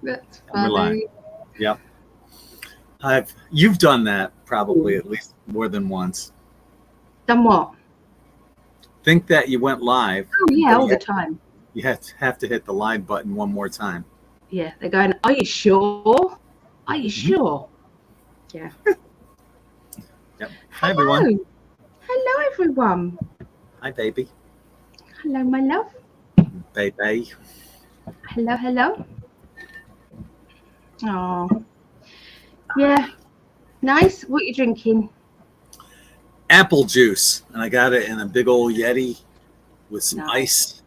That's And we're live. funny. Yep. You've done that probably at least more than once. Done what? Think that you went live. Oh yeah, but all the time. You have to hit the live button one more time. Yeah, they're going, are you sure? Are you Mhm. sure? Yeah. Yep. Hi, everyone. Hello, everyone. Hi, baby. Hello, my love. Baby. Hello, hello. Oh, yeah. Nice. What are you drinking? Apple juice. And I got it in a big old Yeti with some Nice. ice.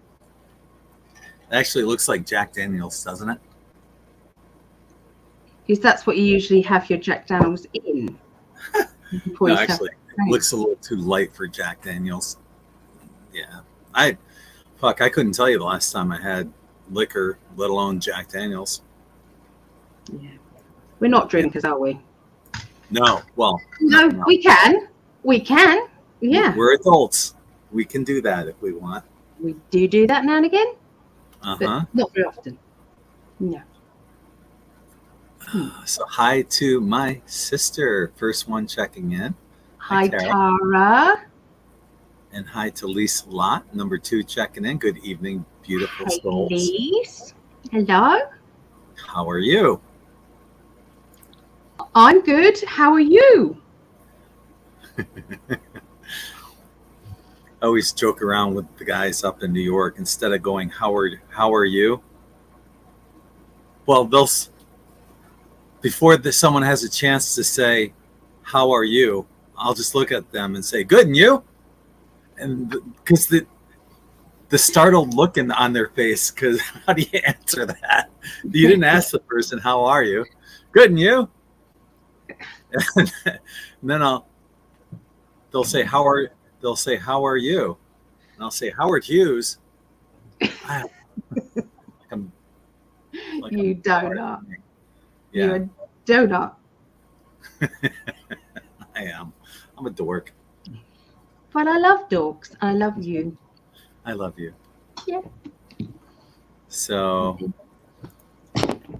It actually looks like Jack Daniels, doesn't it? Because that's what you usually have your Jack Daniels in. No, actually, it looks a little too light for Jack Daniels. Yeah. I couldn't tell you the last time I had liquor, let alone Jack Daniels. Yeah. We're not drinkers, are we? No. Well, no, we can. We can. Yeah. We're adults. We can do that if we want. We do that now and again. Uh-huh. But not very often. No. So hi to my sister, first one checking in. Hi, Tara. And hi to Lisa Lott, number 2 checking in. Good evening, beautiful souls. Lise. Hello. How are you? I'm good. How are you? I always joke around with the guys up in New York. Instead of going, how are you? Well, before someone has a chance to say, how are you? I'll just look at them and say, good, and you? And because the startled look on their face, because how do you answer that? You didn't ask the person, how are you? Good, and you? And then they'll say, how are you? And I'll say, Howard Hughes. You donut. Yeah. You're a donut. I am. I'm a dork. But I love dogs. I love you. I love you. Yeah. So,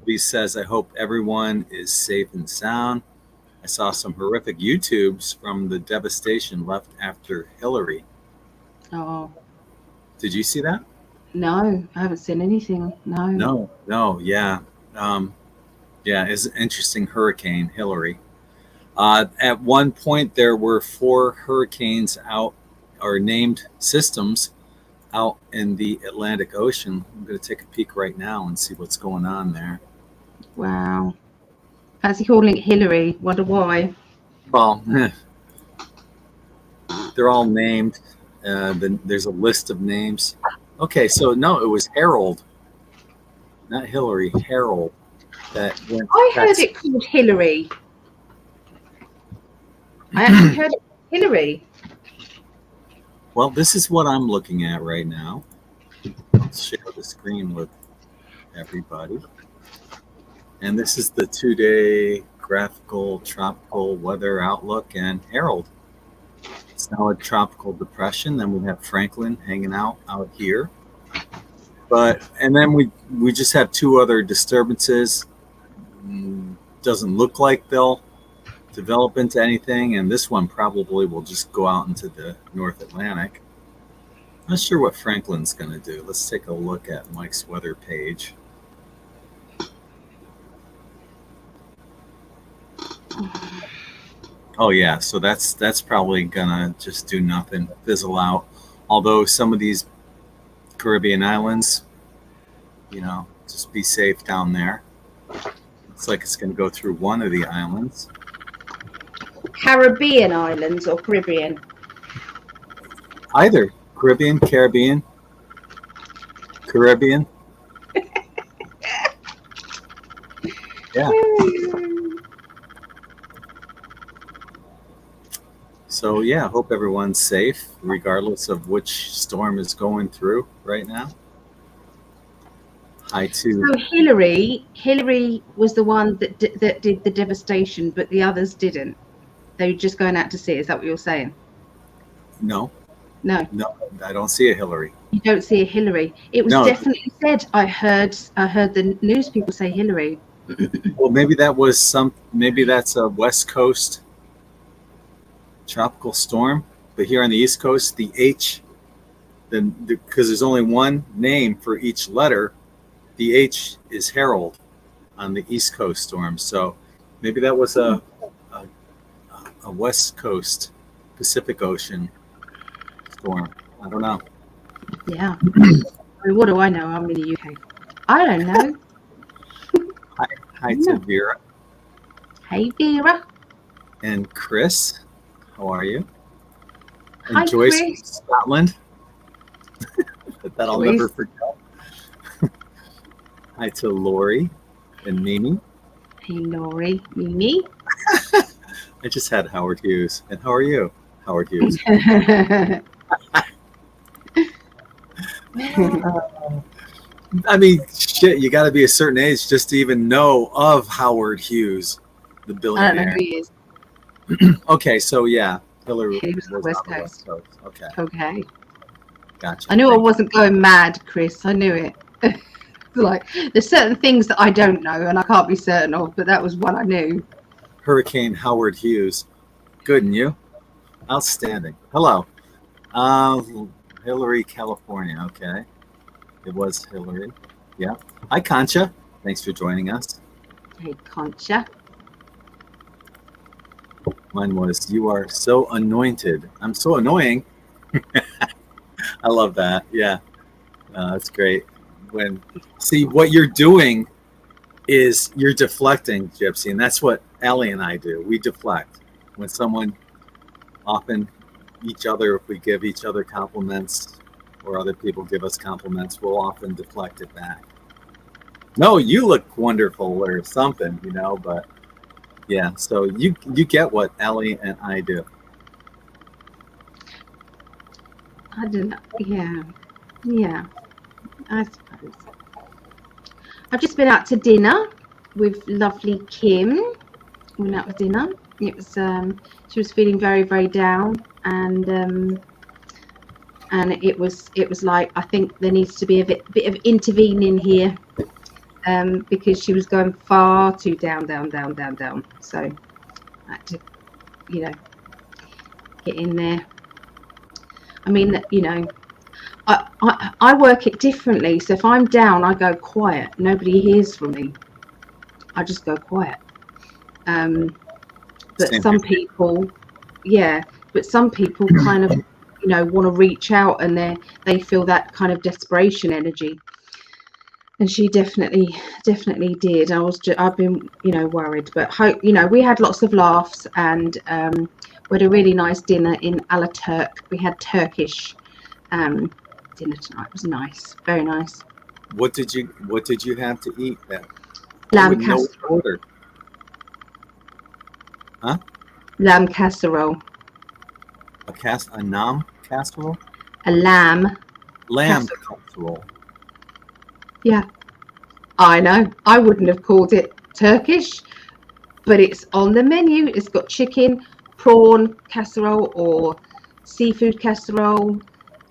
he says, I hope everyone is safe and sound. I saw some horrific YouTubes from the devastation left after Hillary. Oh. Did you see that? No, I haven't seen anything. No. Yeah. Yeah, it's an interesting hurricane, Hillary. At one point, there were 4 hurricanes out, or named systems, out in the Atlantic Ocean. I'm going to take a peek right now and see what's going on there. Wow. Fancy calling it Hillary. Wonder why. Well, they're all named. There's a list of names. Okay, so no, it was Harold, not Hillary. Harold. That went. I heard it called Hillary. I actually heard it called Hillary. Well, this is what I'm looking at right now. Let's share the screen with everybody. And this is the 2-day graphical tropical weather outlook and Harold. It's now a tropical depression. Then we have Franklin hanging out here. And then we just have 2 other disturbances. Doesn't look like they'll develop into anything, and this one probably will just go out into the North Atlantic. Not sure what Franklin's going to do. Let's take a look at Mike's weather page. Oh yeah, so that's probably gonna just do nothing, fizzle out. Although some of these Caribbean islands, just be safe down there. Looks like it's going to go through one of the islands. Caribbean islands or Caribbean? Either. Caribbean. Yeah. So, yeah, hope everyone's safe, regardless of which storm is going through right now. Hi to... So Hillary was the one that did the devastation, but the others didn't. They were just going out to sea. Is that what you're saying? No, No, I don't see a Hillary. Hillary. You don't see a Hillary. It was No. definitely said. I heard the news people say Hillary. Well, maybe that's a West Coast tropical storm, but here on the East Coast, the H, then because there's only one name for each letter, the H is Harold on the East Coast storm. So maybe that was a West Coast Pacific Ocean storm. I don't know. Yeah. I mean, what do I know? I'm in the UK. I don't know. Hi to Vera. Hey, Vera. And Chris. How are you? And Hi, Joyce Chris. from Scotland. That I'll never forget. Hi to Lori and Mimi. Hey, Lori. Mimi. I just had Howard Hughes. And how are you, Howard Hughes? I mean, shit, you got to be a certain age just to even know of Howard Hughes, the billionaire. I don't know who he is. Okay, so yeah, Hillary was on the West Coast. Okay. Okay. Gotcha. I knew I wasn't going mad, Chris. I knew it. Like, there's certain things that I don't know and I can't be certain of, but that was one I knew. Hurricane Howard Hughes. Good, and you? Outstanding. Hello. Hillary, California. Okay. It was Hillary. Yeah. Hi, Concha. Thanks for joining us. Hey, Concha. Mine was, you are so anointed. I'm so annoying. I love that. Yeah. That's great. See, what you're doing is you're deflecting, Gypsy, and that's what Ali and I do. We deflect. When someone, often each other, if we give each other compliments or other people give us compliments, we'll often deflect it back. No, you look wonderful or something, but yeah, so you get what Ali and I do. I don't know. Yeah, I suppose. I've just been out to dinner with lovely Kim. We went out for dinner. It was she was feeling very, very down, and it was like, I think there needs to be a bit of intervening here, because she was going far too down. So I had to, get in there. I mean, I work it differently. So if I'm down, I go quiet. Nobody hears from me. I just go quiet. But some people kind of, want to reach out, and they feel that kind of desperation energy. And she definitely did. I've been, worried, but we had lots of laughs, and we had a really nice dinner in Alaturk. We had Turkish dinner tonight. It was nice, very nice. What did you have to eat then? Lamb casserole. Order. Huh? Lamb casserole. A nam casserole? A lamb casserole. Yeah, I know. I wouldn't have called it Turkish, but it's on the menu. It's got chicken, prawn casserole, or seafood casserole.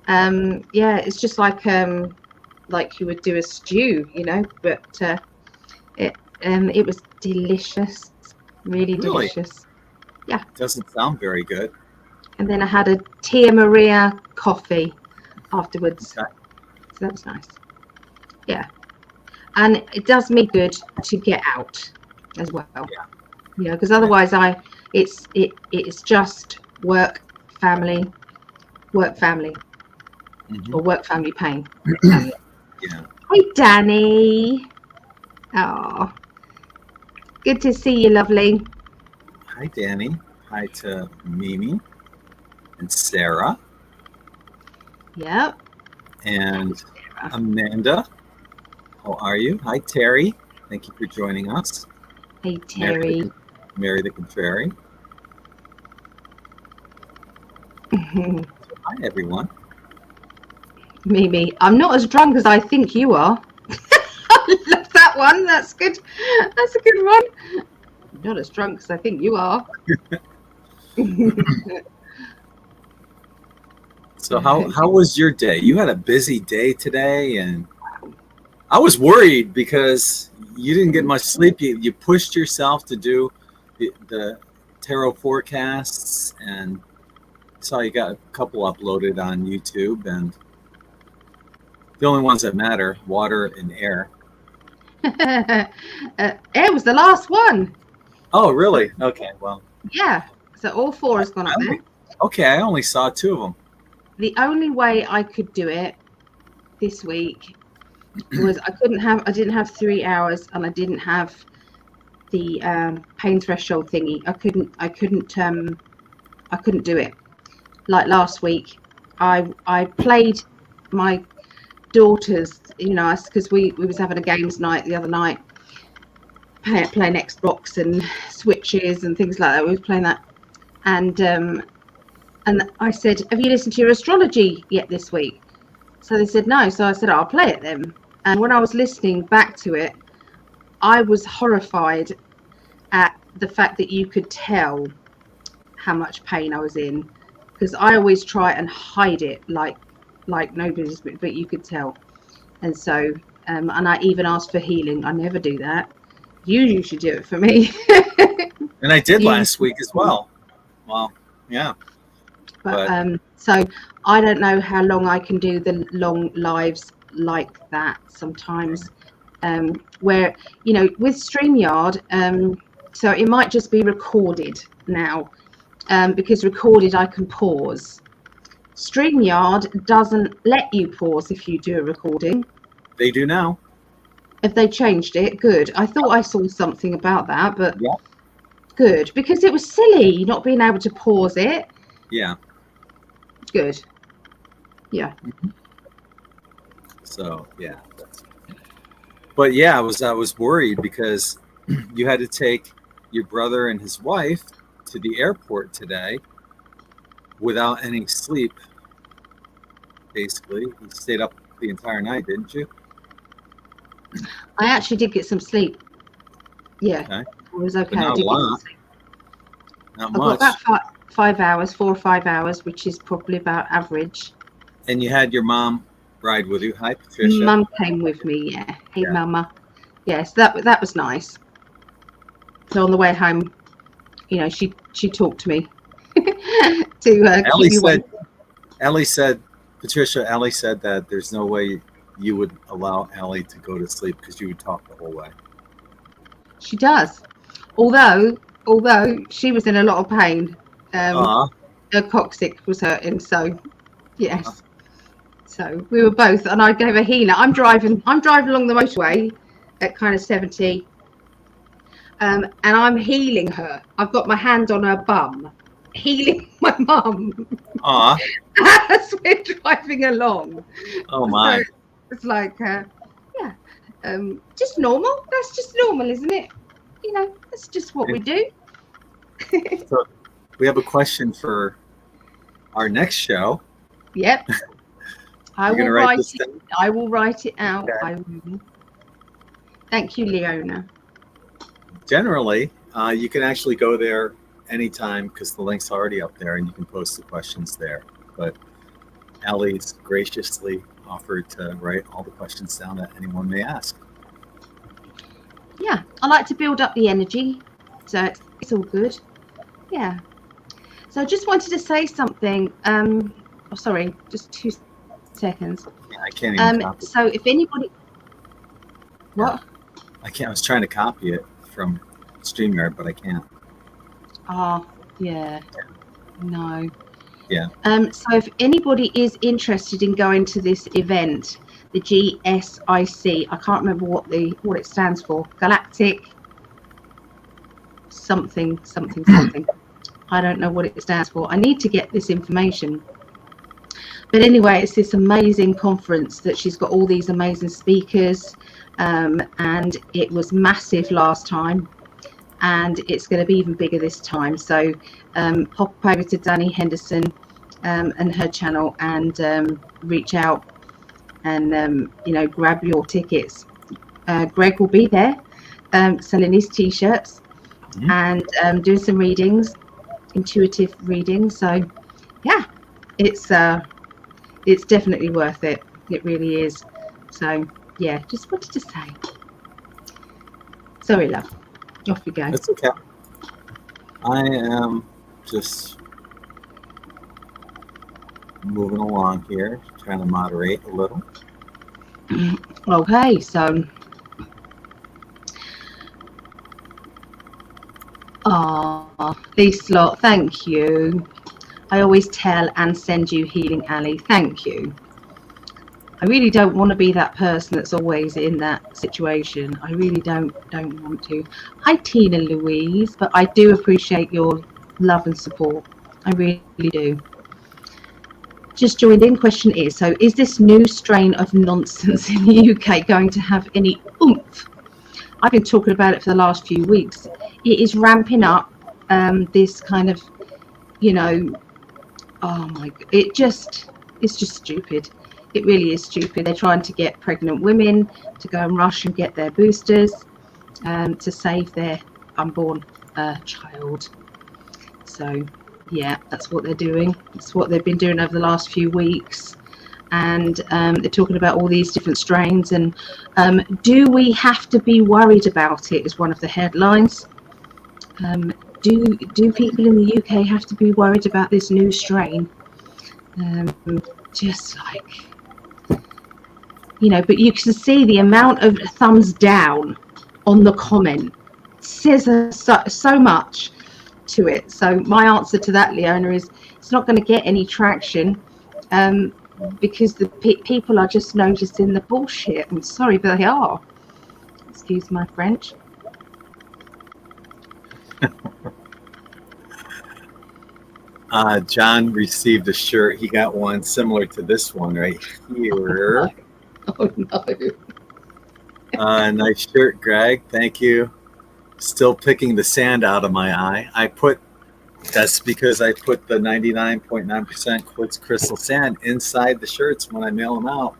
Yeah, it's just like you would do a stew, But it was delicious, really delicious. Yeah. Doesn't sound very good. And then I had a Tia Maria coffee afterwards. Okay. So that was nice. Yeah, and it does me good to get out as well. Yeah, because otherwise it's just work, family, mm-hmm. or work, family, pain. Yeah. Hi, Danny. Oh, good to see you, lovely. Hi, Danny. Hi to Mimi and Sarah. Yep. And Amanda. How are you? Hi, Terry. Thank you for joining us. Hey, Terry. Mary the Contrary. Hi, everyone. Mimi, I'm not as drunk as I think you are. I love that one. That's good. That's a good one. I'm not as drunk as I think you are. So how was your day? You had a busy day today, and I was worried because you didn't get much sleep. You pushed yourself to do the tarot forecasts, and saw you got a couple uploaded on YouTube, and the only ones that matter, water and air. Air was the last one. Oh, really? Okay, well. Yeah, so all 4 has gone up there. Okay, I only saw 2 of them. The only way I could do it this week was I didn't have 3 hours, and I didn't have the pain threshold thingy. I couldn't do it. Like last week, I played my daughter's, because we was having a games night the other night, playing Xbox and Switches and things like that. We was playing that, and I said, "Have you listened to your astrology yet this week?" So they said no. So I said, "I'll play it then." And when I was listening back to it, I was horrified at the fact that you could tell how much pain I was in, because I always try and hide it like nobody's, but you could tell. And so and I even asked for healing. I never do that. You usually do it for me. And I did last week as well. Well, yeah. But so I don't know how long I can do the long lives like that sometimes, where, with StreamYard, so it might just be recorded now, because recorded I can pause. StreamYard doesn't let you pause if you do a recording. They do now. If they changed it, good. I thought I saw something about that, but yeah. Good, because it was silly not being able to pause it. Yeah. Good. Yeah. So yeah. But yeah, I was worried because you had to take your brother and his wife to the airport today without any sleep. Basically, you stayed up the entire night, didn't you? I actually did get some sleep. Yeah, okay. It was okay. Not I did a lot. get some sleep. Not I much. got about 5 hours, 4 or 5 hours, which is probably about average. And you had your mom ride with you. Hi, Patricia. Mum came with me. Yeah. Hey, Yeah. Mama. Yes, that was nice. So on the way home, she talked to me to keep me awake. Patricia, Ali said that there's no way you would allow Ali to go to sleep because you would talk the whole way. She does, although she was in a lot of pain. Her coccyx was hurting, so yes. So we were both, and I gave her healer. I'm driving along the motorway at kind of 70, and I'm healing her. I've got my hand on her bum, healing my mum. As we're driving along. Oh my! So it's like, just normal. That's just normal, isn't it? That's just what we do. So we have a question for our next show. Yep. I will write it out. Okay. I will. Thank you, Leona. Generally, you can actually go there anytime because the link's already up there and you can post the questions there. But Allie's graciously offered to write all the questions down that anyone may ask. Yeah, I like to build up the energy, so it's all good. Yeah. So I just wanted to say something. Sorry, just 2 seconds. Yeah, I can't even copy. So if anybody, what? I can't. I was trying to copy it from StreamYard, but I can't. Oh, yeah. No. Yeah. So if anybody is interested in going to this event, the GSIC, I can't remember what it stands for. Galactic something. I don't know what it stands for. I need to get this information. But anyway, it's this amazing conference that she's got all these amazing speakers, and it was massive last time, and it's going to be even bigger this time. So pop over to Danny Henderson and her channel and reach out and grab your tickets. Gregg will be there selling his t-shirts and doing some readings, intuitive readings. So yeah, it's it's definitely worth it. It really is. So yeah, just wanted to say. Sorry, love. Off you go. That's okay. I am just moving along here, trying to moderate a little. Okay, so Lisa Lot, thank you. I always tell and send you healing, Ali. Thank you. I really don't want to be that person that's always in that situation. I really don't want to. Hi, Tina Louise, but I do appreciate your love and support. I really do. Just joined in. Question is, so is this new strain of nonsense in the UK going to have any oomph? I've been talking about it for the last few weeks. It is ramping up this kind of, you know, oh my, it's just stupid. It really is stupid. They're trying to get pregnant women to go and rush and get their boosters to save their unborn child. So yeah, that's what they're doing. It's what they've been doing over the last few weeks. And they're talking about all these different strains. And do we have to be worried about it is one of the headlines. Do people in the UK have to be worried about this new strain? Just like, you know, but you can see the amount of thumbs down on the comment says so much to it. So my answer to that, Leona, is it's not going to get any traction because the people are just noticing the bullshit. I'm sorry, but they are. Excuse my French. John received a shirt. He got one similar to this one right here. Oh no. Nice shirt, Greg. Thank you. Still picking the sand out of my eye. That's because I put the 99.9% quartz crystal sand inside the shirts when I mail them out.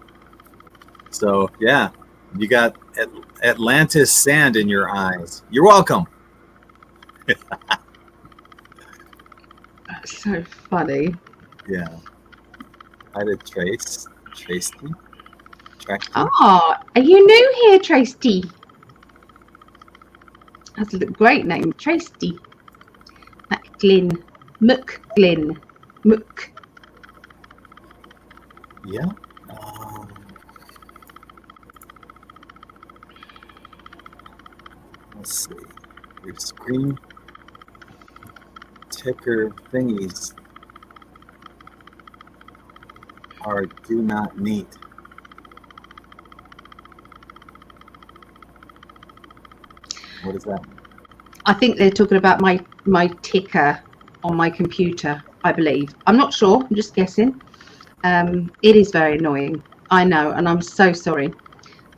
So yeah, you got Atlantis sand in your eyes. You're welcome. That's so funny. Yeah. I did Tracy. Oh, are you new here, Tracy? That's a great name, Tracy. McGlynn. Mook. Yeah. Let's see. Your screen ticker thingies are do not need. What is that? I think they're talking about my ticker on my computer, I believe. I'm not sure. I'm just guessing. It is very annoying. I know, and I'm so sorry.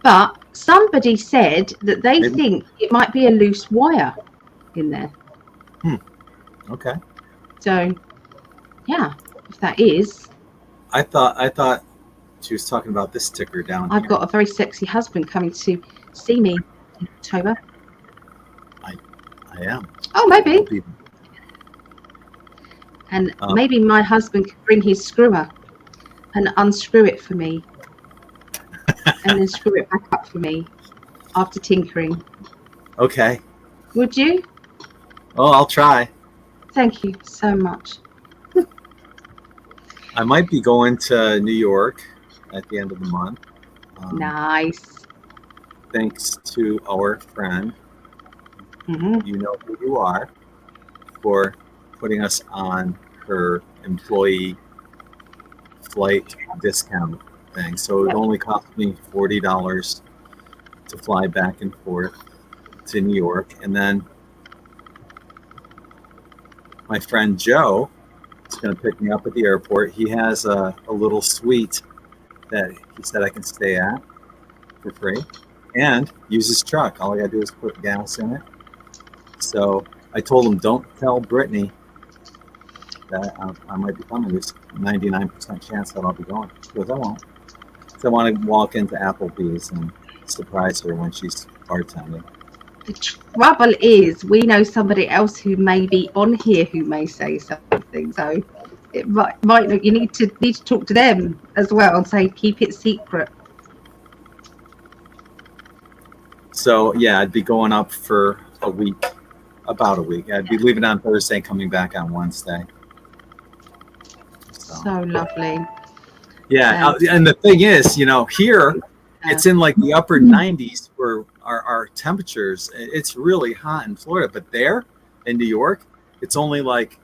But somebody said that they think it might be a loose wire in there. Okay. So, yeah, if that is. I thought she was talking about this ticker down here. I've got a very sexy husband coming to see me in October. I am. Oh, maybe. And maybe my husband could bring his screwer and unscrew it for me. And then screw it back up for me after tinkering. Okay. Would you? Oh, I'll try. Thank you so much. I might be going to New York at the end of the month. Nice. Thanks to our friend, you know who you are, for putting us on her employee flight discount thing. So it only cost me $40 to fly back and forth to New York. And then my friend Joe is going to pick me up at the airport. He has a little suite that he said I can stay at for free and use his truck. All I got to do is put gas in it. So I told him, don't tell Brittany that I might be coming. There's 99% chance that I'll be going. She goes, I won't. So I want to walk into Applebee's and surprise her when she's bartending. The trouble is, we know somebody else who may be on here who may say something. So It might you need to talk to them as well and say keep it secret. So yeah, I'd be going up for a week, about a week. I'd be leaving on Thursday, coming back on Wednesday. So lovely. Yeah, and the thing is, here it's in like the upper 90s for our temperatures. It's really hot in Florida, but there in New York, it's only like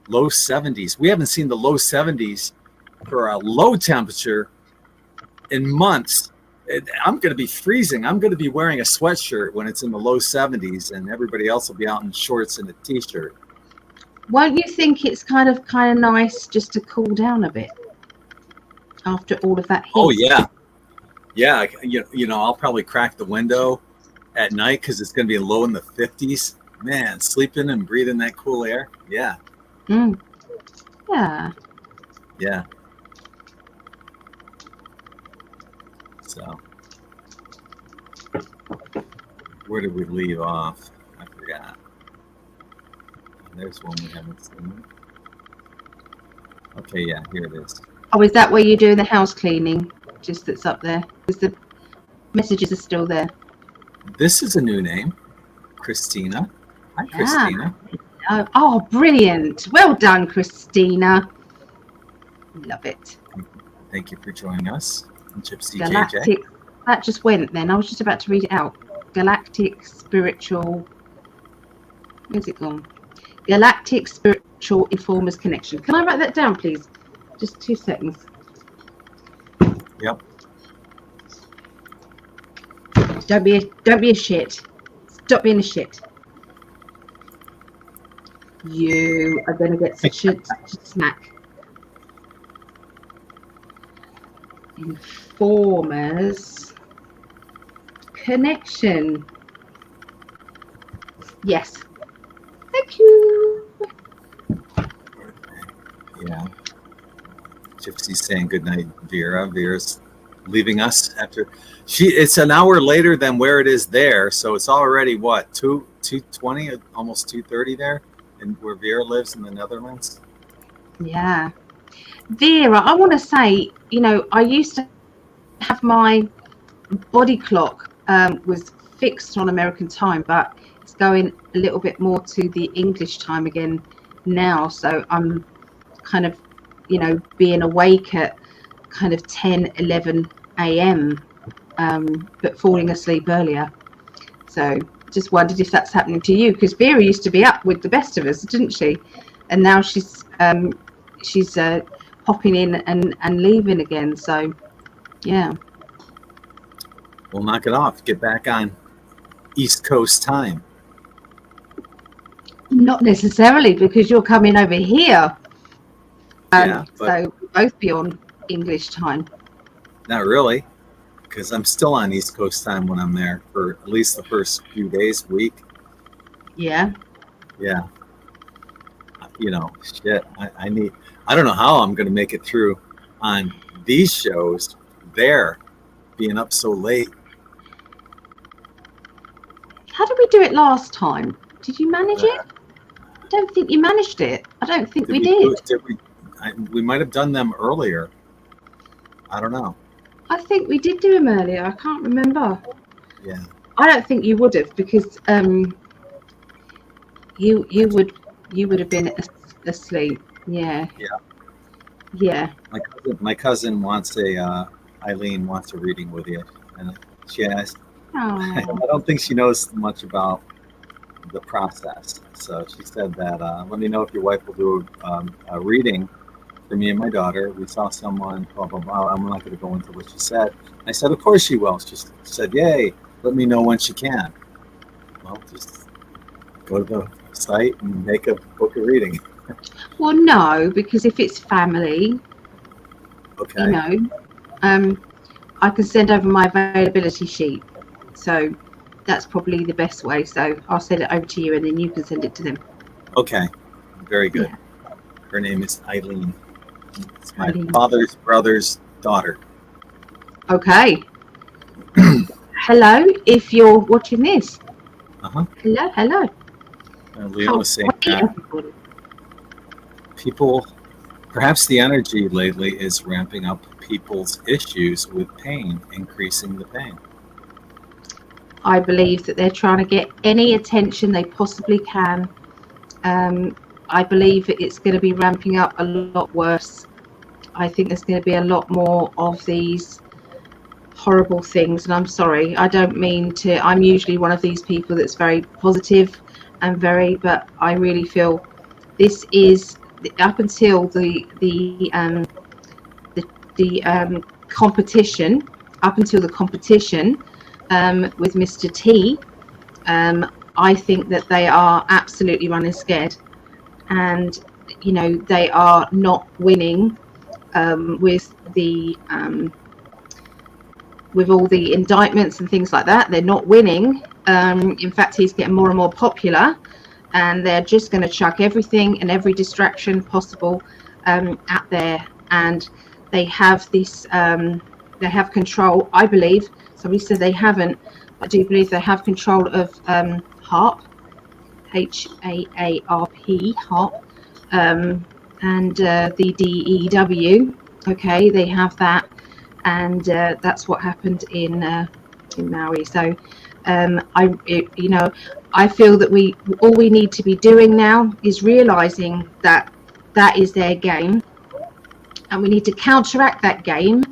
low 70s. We haven't seen the low 70s for a low temperature in months. I'm going to be freezing. I'm going to be wearing a sweatshirt when it's in the low 70s, and everybody else will be out in shorts and a t-shirt. Won't you think it's kind of nice just to cool down a bit after all of that heat? Oh yeah. I'll probably crack the window at night because it's going to be low in the 50s. Man, sleeping and breathing that cool air. Yeah. Yeah. Yeah. So, where did we leave off? I forgot. There's one we haven't seen. Okay, yeah, here it is. Oh, is that where you do the house cleaning? Just that's up there? Because the messages are still there. This is a new name. Christina. Hi, Yeah. Christina. Oh, brilliant. Well done, Christina. Love it. Thank you for joining us. Gypsy Galactic. JJ. That just went then. I was just about to read it out. Galactic Spiritual. Where's it gone? Galactic Spiritual Informers Connection. Can I write that down, please? Just 2 seconds. Yep. Don't be a shit. Stop being a shit. You are going to get such a smack. Informers Connection. Yes. Thank you. Yeah. Gypsy's saying goodnight, Vera. Vera's leaving us after it's an hour later than where it is there, so it's already what, 2:20, almost 2:30 there, and where Vera lives in the Netherlands. Yeah. Vera, I want to say, I used to have my body clock was fixed on American time, but it's going a little bit more to the English time again now. So I'm kind of, being awake at kind of 10, 11 a.m., but falling asleep earlier. So just wondered if that's happening to you, because Vera used to be up with the best of us, didn't she? And now she's hopping in and leaving again. So yeah. We'll knock it off. Get back on East Coast time. Not necessarily, because you're coming over here. Yeah, so we'll both be on English time. Not really, because I'm still on East Coast time when I'm there for at least the first few days, week. Yeah. Yeah. Shit. I don't know how I'm going to make it through on these shows there, being up so late. How did we do it last time? Did you manage it? I don't think you managed it. I don't think we did. We might have done them earlier. I don't know. I think we did do them earlier. I can't remember. Yeah. I don't think you would have, because you would have been asleep. Yeah. Yeah. Yeah. My cousin wants Eileen wants a reading with you, and she asked. I don't think she knows much about the process, so she said that let me know if your wife will do a reading for me and my daughter. We saw someone, blah blah blah. I'm not going to go into what she said. I said, of course she will. She said, yay, let me know when she can. Well, just go to the site and book a reading. Well, no, because if it's family, okay, I can send over my availability sheet. So that's probably the best way. So I'll send it over to you, and then you can send it to them. Okay, very good. Yeah. Her name is Eileen. It's my father's brother's daughter. Okay. Hello, if you're watching this. Hello. Leon was saying that people Perhaps the energy lately is ramping up people's issues with pain, increasing the pain. I believe that they're trying to get any attention they possibly can. I believe that it's going to be ramping up a lot worse. I think there's going to be a lot more of these horrible things, and I'm sorry, I don't mean to. I'm usually one of these people that's very positive and but I really feel this is up until the competition, up until the competition with Mr. T. I think that they are absolutely running scared, and you know they are not winning with all the indictments and things like that. They're not winning. In fact, he's getting more and more popular, and they're just going to chuck everything and every distraction possible out there. And they have this, they have control, I believe. Somebody said they haven't, but I do believe they have control of HAARP, HAARP, HAARP, and the DEW. Okay, they have that. And that's what happened in Maui. So I feel that all we need to be doing now is realizing that that is their game, and we need to counteract that game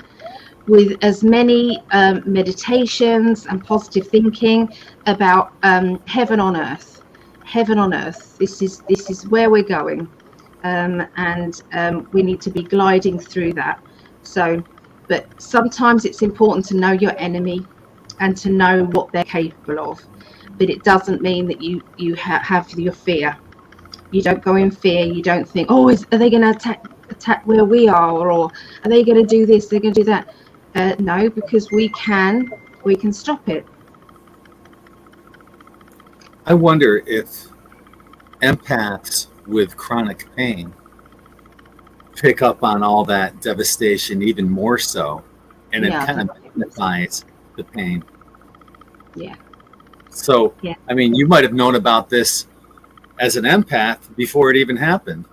with as many meditations and positive thinking about heaven on earth. Heaven on earth. This is where we're going, and we need to be gliding through that. So. But sometimes it's important to know your enemy and to know what they're capable of. But it doesn't mean that you have your fear. You don't go in fear. You don't think, oh, are they going to attack where we are, or are they going to do this? They're going to do that. No, because we can stop it. I wonder if empaths with chronic pain pick up on all that devastation even more so, and it kind of magnifies the pain. Yeah. So, yeah. I mean, you might have known about this as an empath before it even happened.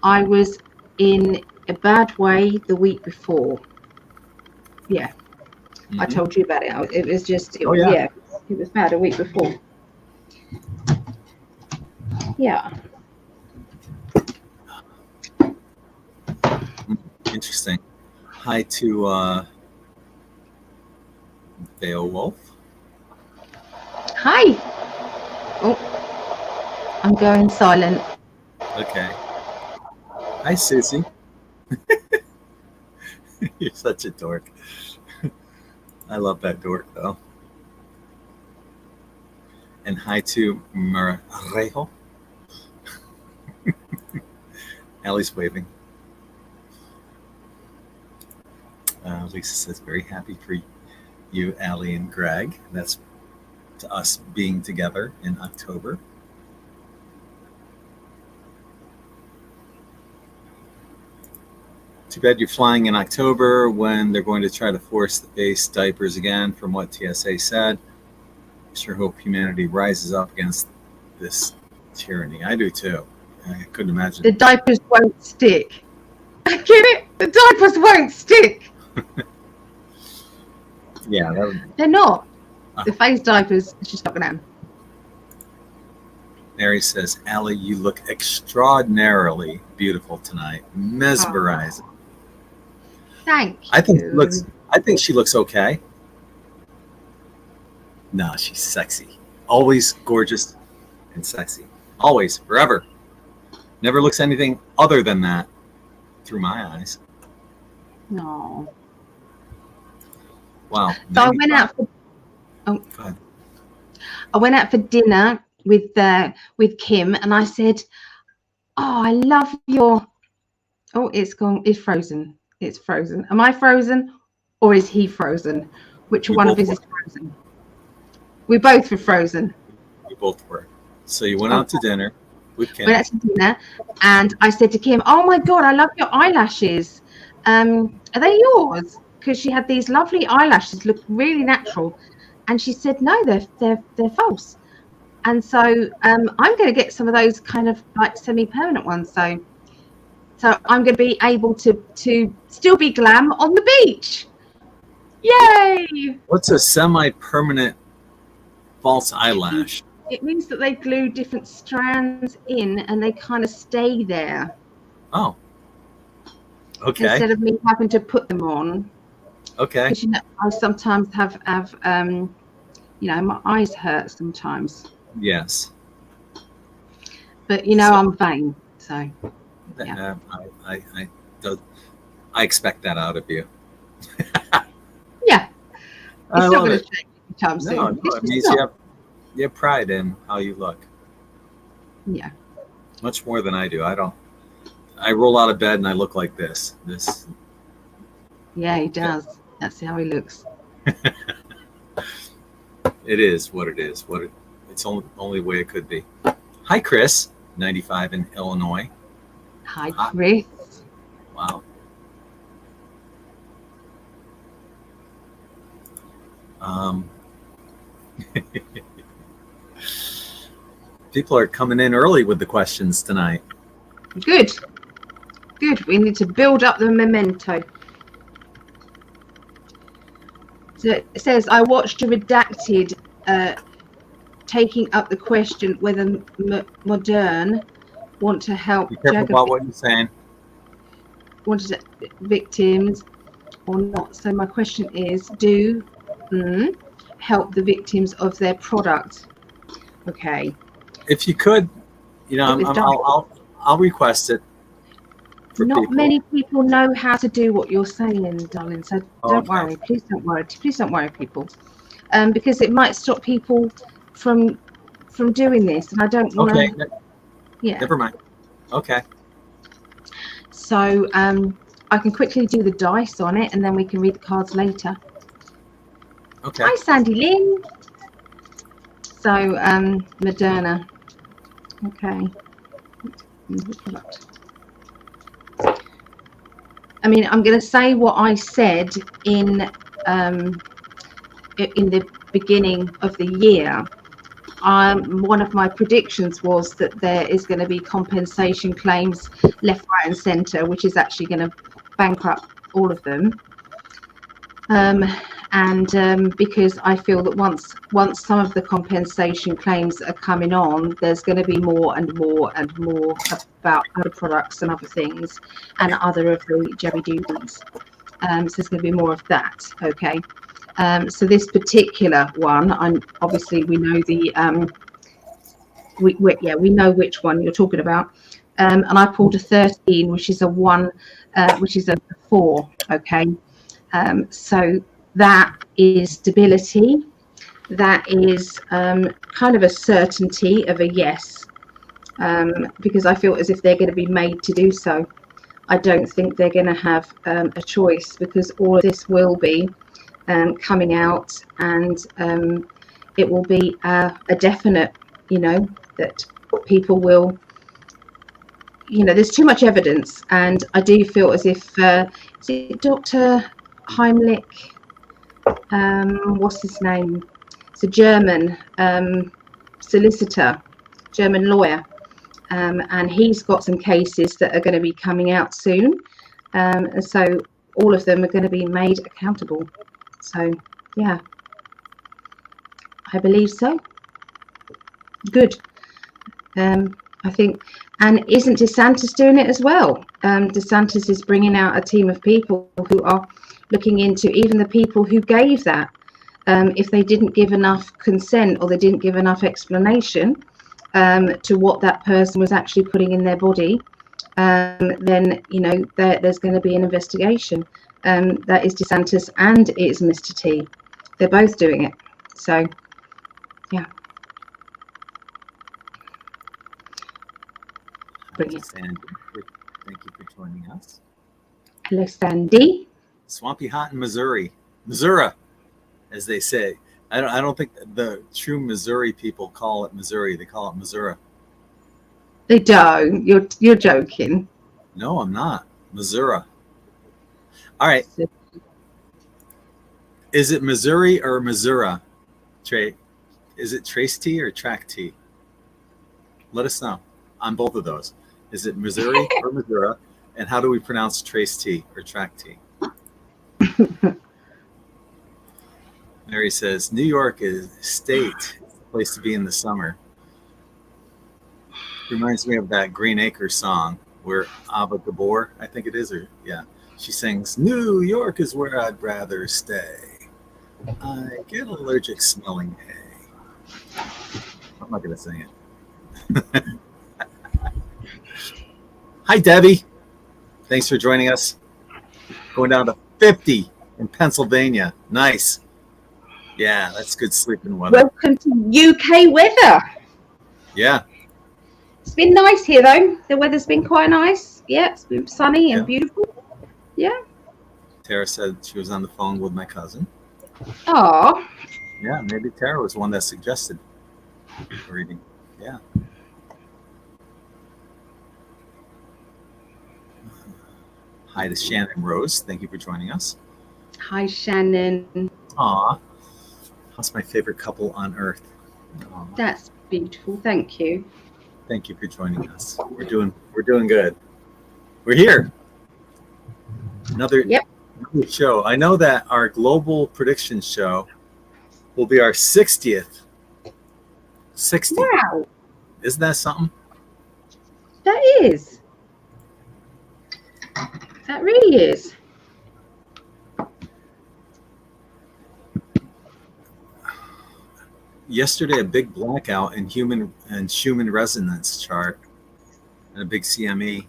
I was in a bad way the week before. Yeah. Mm-hmm. I told you about it. It was just, it was bad a week before. Yeah. Interesting. Hi to Beowulf. Hi. Oh, I'm going silent. Okay. Hi, Susie. You're such a dork. I love that dork, though. And hi to Marejo. Allie's waving. Lisa says, very happy for you, Allie and Greg. That's to us being together in October. Too bad you're flying in October when they're going to try to force the base diapers again, from what TSA said. I sure hope humanity rises up against this tyranny. I do too. I couldn't imagine. The diapers won't stick. I get it. The diapers won't stick. Yeah, they're not. The face diapers, it's just not gonna happen. Mary says, Allie, you look extraordinarily beautiful tonight. Mesmerizing. Oh. Thank you. I think she looks okay. No, she's sexy. Always gorgeous and sexy. Always, forever. Never looks anything other than that through my eyes. No. Wow. So I went out for I went out for dinner with Kim, and I said, oh, I love your it's frozen. It's frozen. Am I frozen, or is he frozen? Which one of us is frozen? We both were frozen. We both were. So you went out to dinner with Kim. Went out to dinner, and I said to Kim, oh my God, I love your eyelashes. Are they yours? Because she had these lovely eyelashes, look really natural. And she said, no, they're false. And so I'm going to get some of those kind of like semi-permanent ones. So So I'm going to be able to still be glam on the beach. Yay! What's a semi-permanent false eyelash? It means that they glue different strands in and they kind of stay there. Oh. Okay. Instead of me having to put them on. Okay. Because, you know, I sometimes have you know, my eyes hurt sometimes. Yes. But, you know, I'm vain, so. Yeah. I expect that out of you. Yeah. I It's not love going it. to change anytime soon. No, it means you have pride in how you look. Yeah. Much more than I do. I roll out of bed and I look like this. Yeah, he does. That's how he looks. It is what it is. It's the only way it could be. Hi, Chris, 95 in Illinois. Hi, Chris. Wow. People are coming in early with the questions tonight. Good. Good. We need to build up the memento. So it says, I watched a redacted taking up the question whether modern want to help Be careful about what you're saying. Wanted victims or not. So my question is, do help the victims of their product? Okay. If you could, you know, I'll request it. Not many people know how to do what you're saying, darling. So don't worry. Please don't worry. Please don't worry, people. Because it might stop people from doing this, and I don't want to. Okay. Yeah. Never mind. Okay. So I can quickly do the dice on it, and then we can read the cards later. Okay. Hi, Sandy Lynn. So Moderna. Okay. I mean, I'm going to say what I said in the beginning of the year. One of my predictions was that there is going to be compensation claims left, right, and centre, which is actually going to bankrupt all of them. Because I feel that once some of the compensation claims are coming on, there's going to be more and more and more about other products and other things and other of the Jebby Doodies. So there's going to be more of that. Okay. So this particular one, obviously we know we know which one you're talking about. And I pulled a 13, which is a 1, which is a 4. Okay. So that is stability. That is kind of a certainty of a yes, because I feel as if they're going to be made to do so. I don't think they're going to have a choice, because all of this will be coming out, and it will be a definite, you know, that people will, you know, there's too much evidence, and I do feel as if is it Dr. Heimlich, what's his name? It's a German solicitor, German lawyer, and he's got some cases that are going to be coming out soon, and so all of them are going to be made accountable. So yeah, I believe so. Good. I think, and isn't DeSantis doing it as well? DeSantis is bringing out a team of people who are looking into even the people who gave that. If they didn't give enough consent, or they didn't give enough explanation to what that person was actually putting in their body, then, you know, there's going to be an investigation. That is DeSantis and it is Mr. T. They're both doing it. So, yeah. Sandy, thank you for joining us. Hello, Sandy. Swampy hot in Missouri, as they say. I don't think the true Missouri people call it Missouri. They call it Missouri. They don't. You're joking. No, I'm not. Missouri. All right. Is it Missouri or Missouri? Trey, is it Trace T or Track T? Let us know on both of those. Is it Missouri or Missouri? And how do we pronounce Trace T or Track T? Mary says, New York is state, place to be in the summer. Reminds me of that Green Acres song where Ava Gabor, I think it is, or yeah, she sings, New York is where I'd rather stay. I get allergic smelling hay. I'm not going to sing it. Hi, Debbie. Thanks for joining us. Going down to 50 in Pennsylvania. Nice. Yeah, that's good sleeping weather. Welcome to UK weather. Yeah. It's been nice here, though. The weather's been quite nice. Yeah, it's been sunny and beautiful. Yeah. Tara said she was on the phone with my cousin. Oh. Yeah, maybe Tara was one that suggested reading. Yeah. Hi to Shannon Rose. Thank you for joining us. Hi, Shannon. Aw. How's my favorite couple on earth? Aww. That's beautiful. Thank you. Thank you for joining us. We're doing good. We're here. Another show. I know that our global prediction show will be our 60th. 60. Wow. Isn't that something? That is. That really is. Yesterday, a big blackout in Schumann resonance chart and a big CME,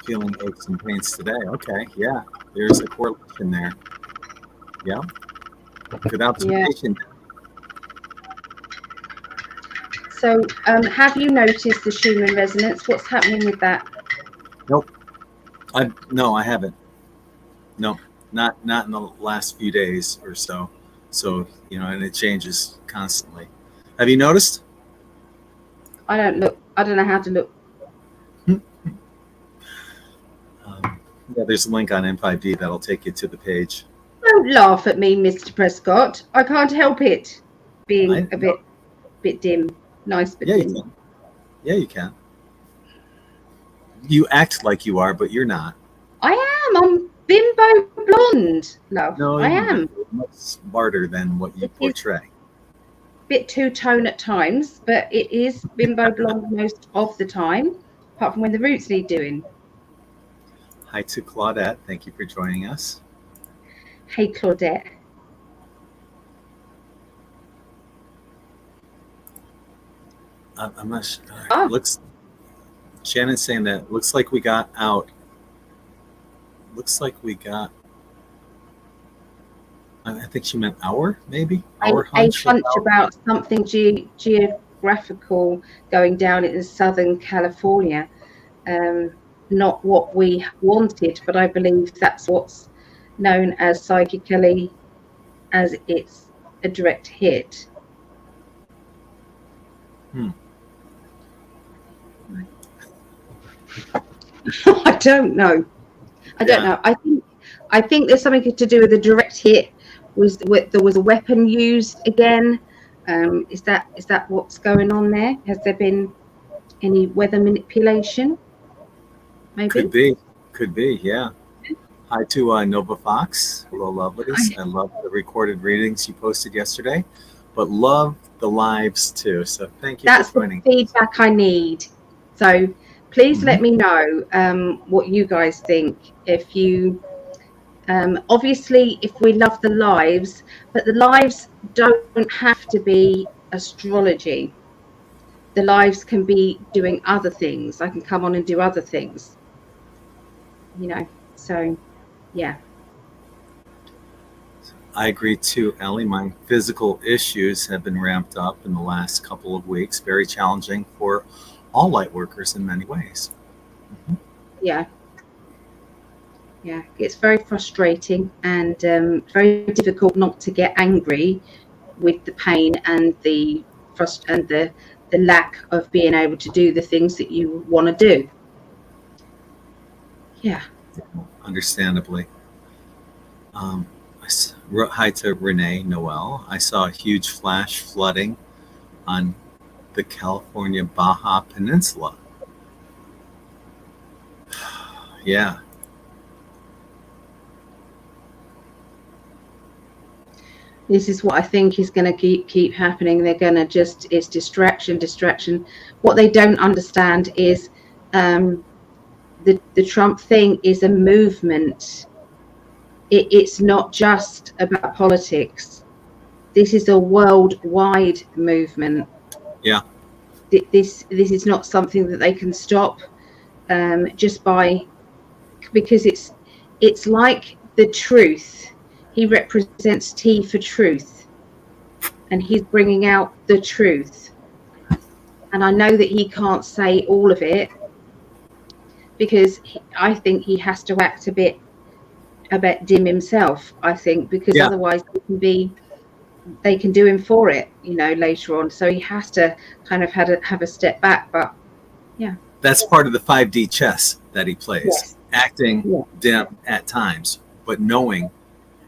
feeling aches and pains today. Okay, yeah, there's a correlation there. Yeah, good observation. Yeah. So, have you noticed the Schumann resonance? What's happening with that? Nope. No, I haven't. No, not in the last few days or so. So, and it changes constantly. Have you noticed? I don't know how to look. Yeah, there's a link on In5D that'll take you to the page. Don't laugh at me, Mr. Prescott. I can't help it being a bit dim. Nice, but dim. You can. Yeah, you can. You act like you are, but you're not. I am. I'm bimbo blonde, love. No, I am. Much smarter than what you portray. Bit two-tone at times, but it is bimbo blonde most of the time, apart from when the roots need doing. Hi to Claudette. Thank you for joining us. Hey, Claudette. I'm not sure. Shannon's saying that looks like we got out. I think she meant our, maybe? Our hunch about something geographical going down in Southern California. Not what we wanted, but I believe that's what's known as PsychicAlly, as it's a direct hit. I don't know. I think there's something to do with the direct hit. There was a weapon used again. Is that what's going on there? Has there been any weather manipulation? Maybe. Could be. Yeah. Hi to Nova Fox. Hello, lovelies. I love the recorded readings you posted yesterday, but love the lives too. So thank you for joining. That's the feedback I need. So please let me know what you guys think. If you obviously, if we love the lives, but the lives don't have to be astrology. The lives can be doing other things. I can come on and do other things. So yeah. I agree too, Ellie. My physical issues have been ramped up in the last couple of weeks. Very challenging for all light workers in many ways. Yeah, it's very frustrating and very difficult not to get angry with the pain and the lack of being able to do the things that you want to do. Yeah. Understandably. Hi to Renee Noel. I saw a huge flash flooding on the California Baja Peninsula. Yeah. This is what I think is going to keep happening. They're going to it's distraction. What they don't understand is the Trump thing is a movement. It's not just about politics. This is a worldwide movement. Yeah. This is not something that they can stop just by, because it's like the truth. He represents T for truth, and he's bringing out the truth. And I know that he can't say all of it, because I think he has to act a bit dim himself, I think, because Yeah. otherwise they can do him for it, later on. So he has to kind of have a step back. But yeah, That's part of the 5D chess that he plays. yes. Acting dim at times, but knowing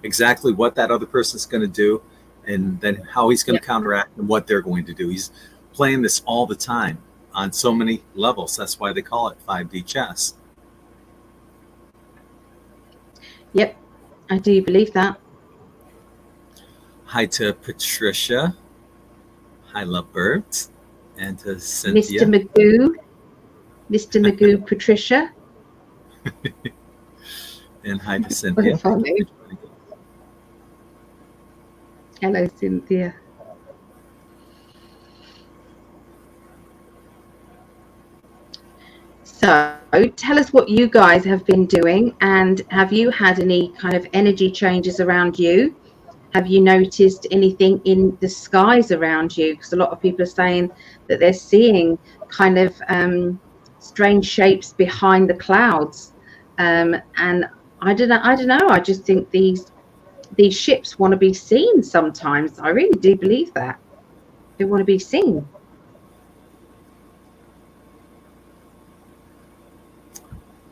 exactly what that other person's going to do, and then how he's going to counteract and what they're going to do. He's playing this all the time on so many levels. That's why they call it 5D chess. Yep, I do believe that. Hi to Patricia. Hi, Lovebirds. And to Cynthia. Mr. Magoo, Patricia. And hi to Cynthia. Hello, Cynthia. So tell us what you guys have been doing, and have you had any kind of energy changes around you? Have you noticed anything in the skies around you? Because a lot of people are saying that they're seeing kind of strange shapes behind the clouds, and I don't know. I just think these ships want to be seen sometimes. I really do believe that they want to be seen.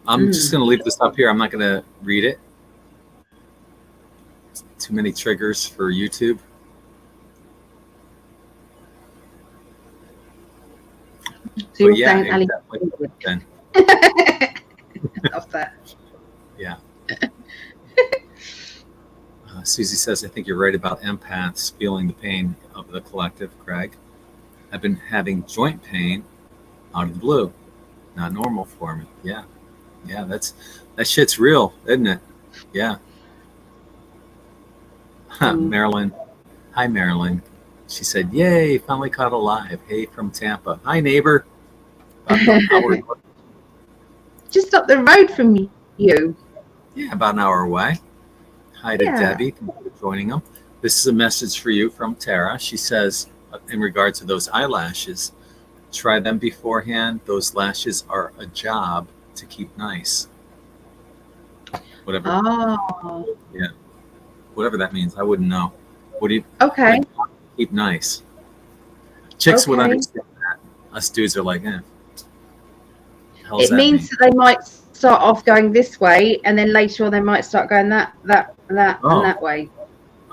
I'm just going to leave this up here. I'm not going to read it. Too many triggers for YouTube. So you're saying Ali? Then. Love that. Yeah. Susie says, I think you're right about empaths feeling the pain of the collective, Greg. I've been having joint pain out of the blue. Not normal for me. Yeah. Yeah, that shit's real, isn't it? Yeah. Marilyn. Hi, Marilyn. She said, yay, finally caught alive. Hey, from Tampa. Hi, neighbor. Just up the road from you. Yeah, about an hour away. Hi to Debbie. Thank you for joining them. This is a message for you from Tara. She says, in regard to those eyelashes, try them beforehand. Those lashes are a job to keep nice. Whatever. Oh. Yeah. Whatever that means, I wouldn't know. What do you? Okay. Keep nice. Chicks would understand that. Us dudes are like, eh. It means that they might start off going this way, and then later on they might start going that, and that way.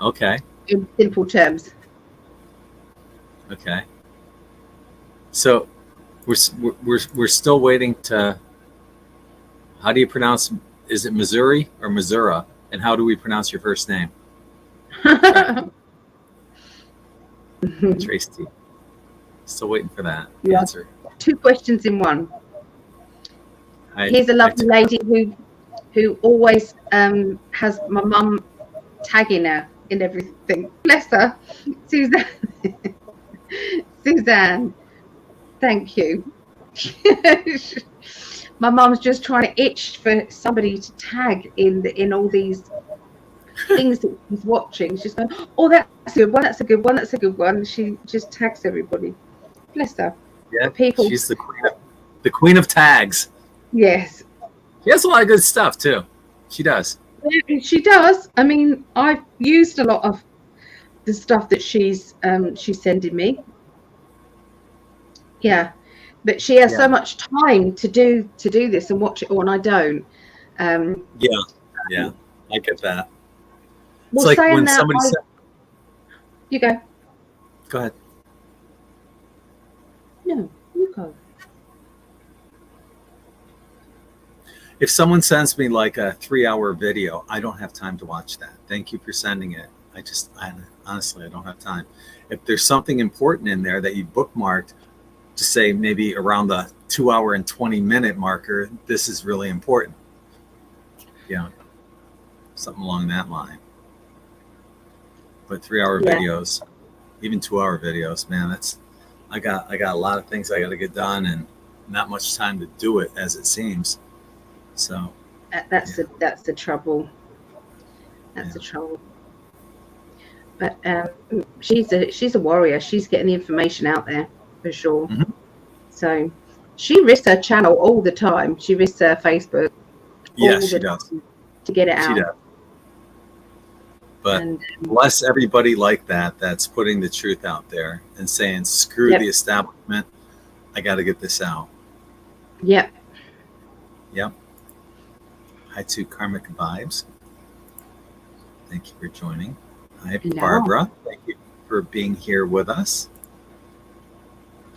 Okay. In simple terms. Okay. So we're still waiting to. How do you pronounce? Is it Missouri or Missouri? And how do we pronounce your first name? Tracy. Still waiting for that answer. 2 questions in one. Here's a lovely lady who always has my mum tagging her in everything. Bless her. Suzanne. Thank you. My mum's just trying to itch for somebody to tag in all these things that she's watching. She's going, oh, that's a good one, that's a good one, that's a good one. She just tags everybody. Bless her. Yeah, people. She's the queen of tags. Yes. She has a lot of good stuff too. She does. She does. I mean, I've used a lot of the stuff that she's sending me. Yeah. But she has so much time to do this and watch it all, and I don't. Yeah, I get that. Well, it's like when somebody said, you go. Go ahead. No, you go. if someone sends me like a 3-hour video, I don't have time to watch that. Thank you for sending it. Honestly, I don't have time. If there's something important in there that you bookmarked to say maybe around the 2 hour and 20-minute marker, this is really important. Something along that line. But 3-hour videos, even 2-hour videos, man, I got a lot of things I got to get done and not much time to do it as it seems. So that's the trouble. That's the trouble. But she's a warrior. She's getting the information out there for sure. Mm-hmm. So she risks her channel all the time. She risks her Facebook. Yeah, she does to get it out. She does. But bless everybody like that that's putting the truth out there and saying, screw the establishment. I got to get this out. Yep. Hi to Karmic Vibes. Thank you for joining. Hi, Barbara. Thank you for being here with us.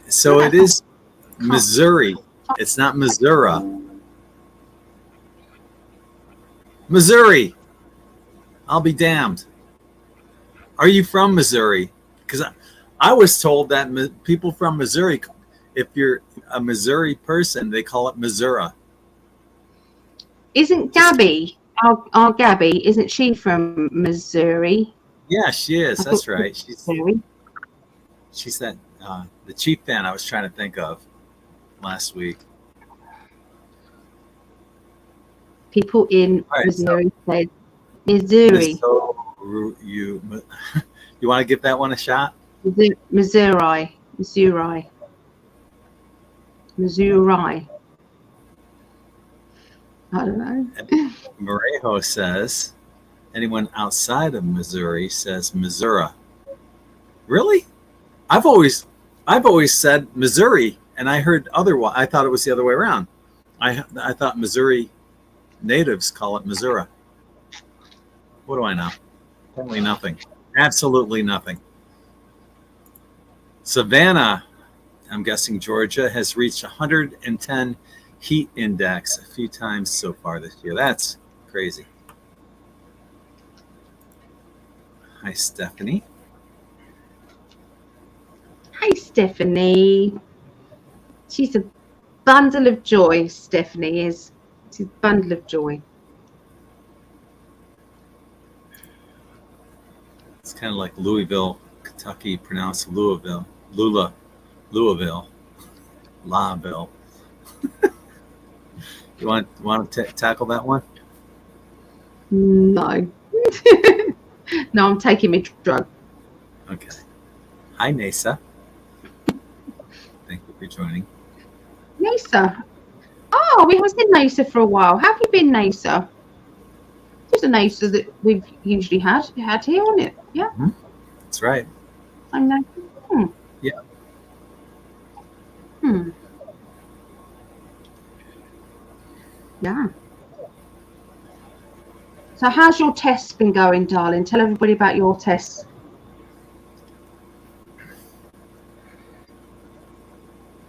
So it is Missouri. It's not Missouri. Missouri. I'll be damned. Are you from Missouri? Because I was told that people from Missouri, if you're a Missouri person, they call it Missouri. Isn't Gabby, our Gabby, isn't she from Missouri? Yeah, she is. That's right. She's that the chief fan I was trying to think of last week. People in Missouri said Missouri. So you want to give that one a shot? Missouri. I don't know. Marejo says, anyone outside of Missouri says Missouri. Really? I've always said Missouri, and I heard otherwise. I thought it was the other way around. I thought Missouri natives call it Missouri. What do I know? Apparently nothing. Absolutely nothing. Savannah, I'm guessing Georgia, has reached 110 heat index a few times so far this year. That's crazy. Hi, Stephanie. Hi, Stephanie. She's a bundle of joy, Stephanie is. She's a bundle of joy. It's kind of like Louisville, Kentucky, pronounced Louisville. Louisville. You want to tackle that one? No. No, I'm taking my drug. Okay. Hi, Nasa. Thank you for joining. Nasa. Oh, we haven't seen Nasa for a while. How have you been, Nasa? There's a Nasa that we've usually had here, on it. Yeah. Mm-hmm. That's right. I'm like, Yeah. Yeah. So how's your test been going, darling? Tell everybody about your tests.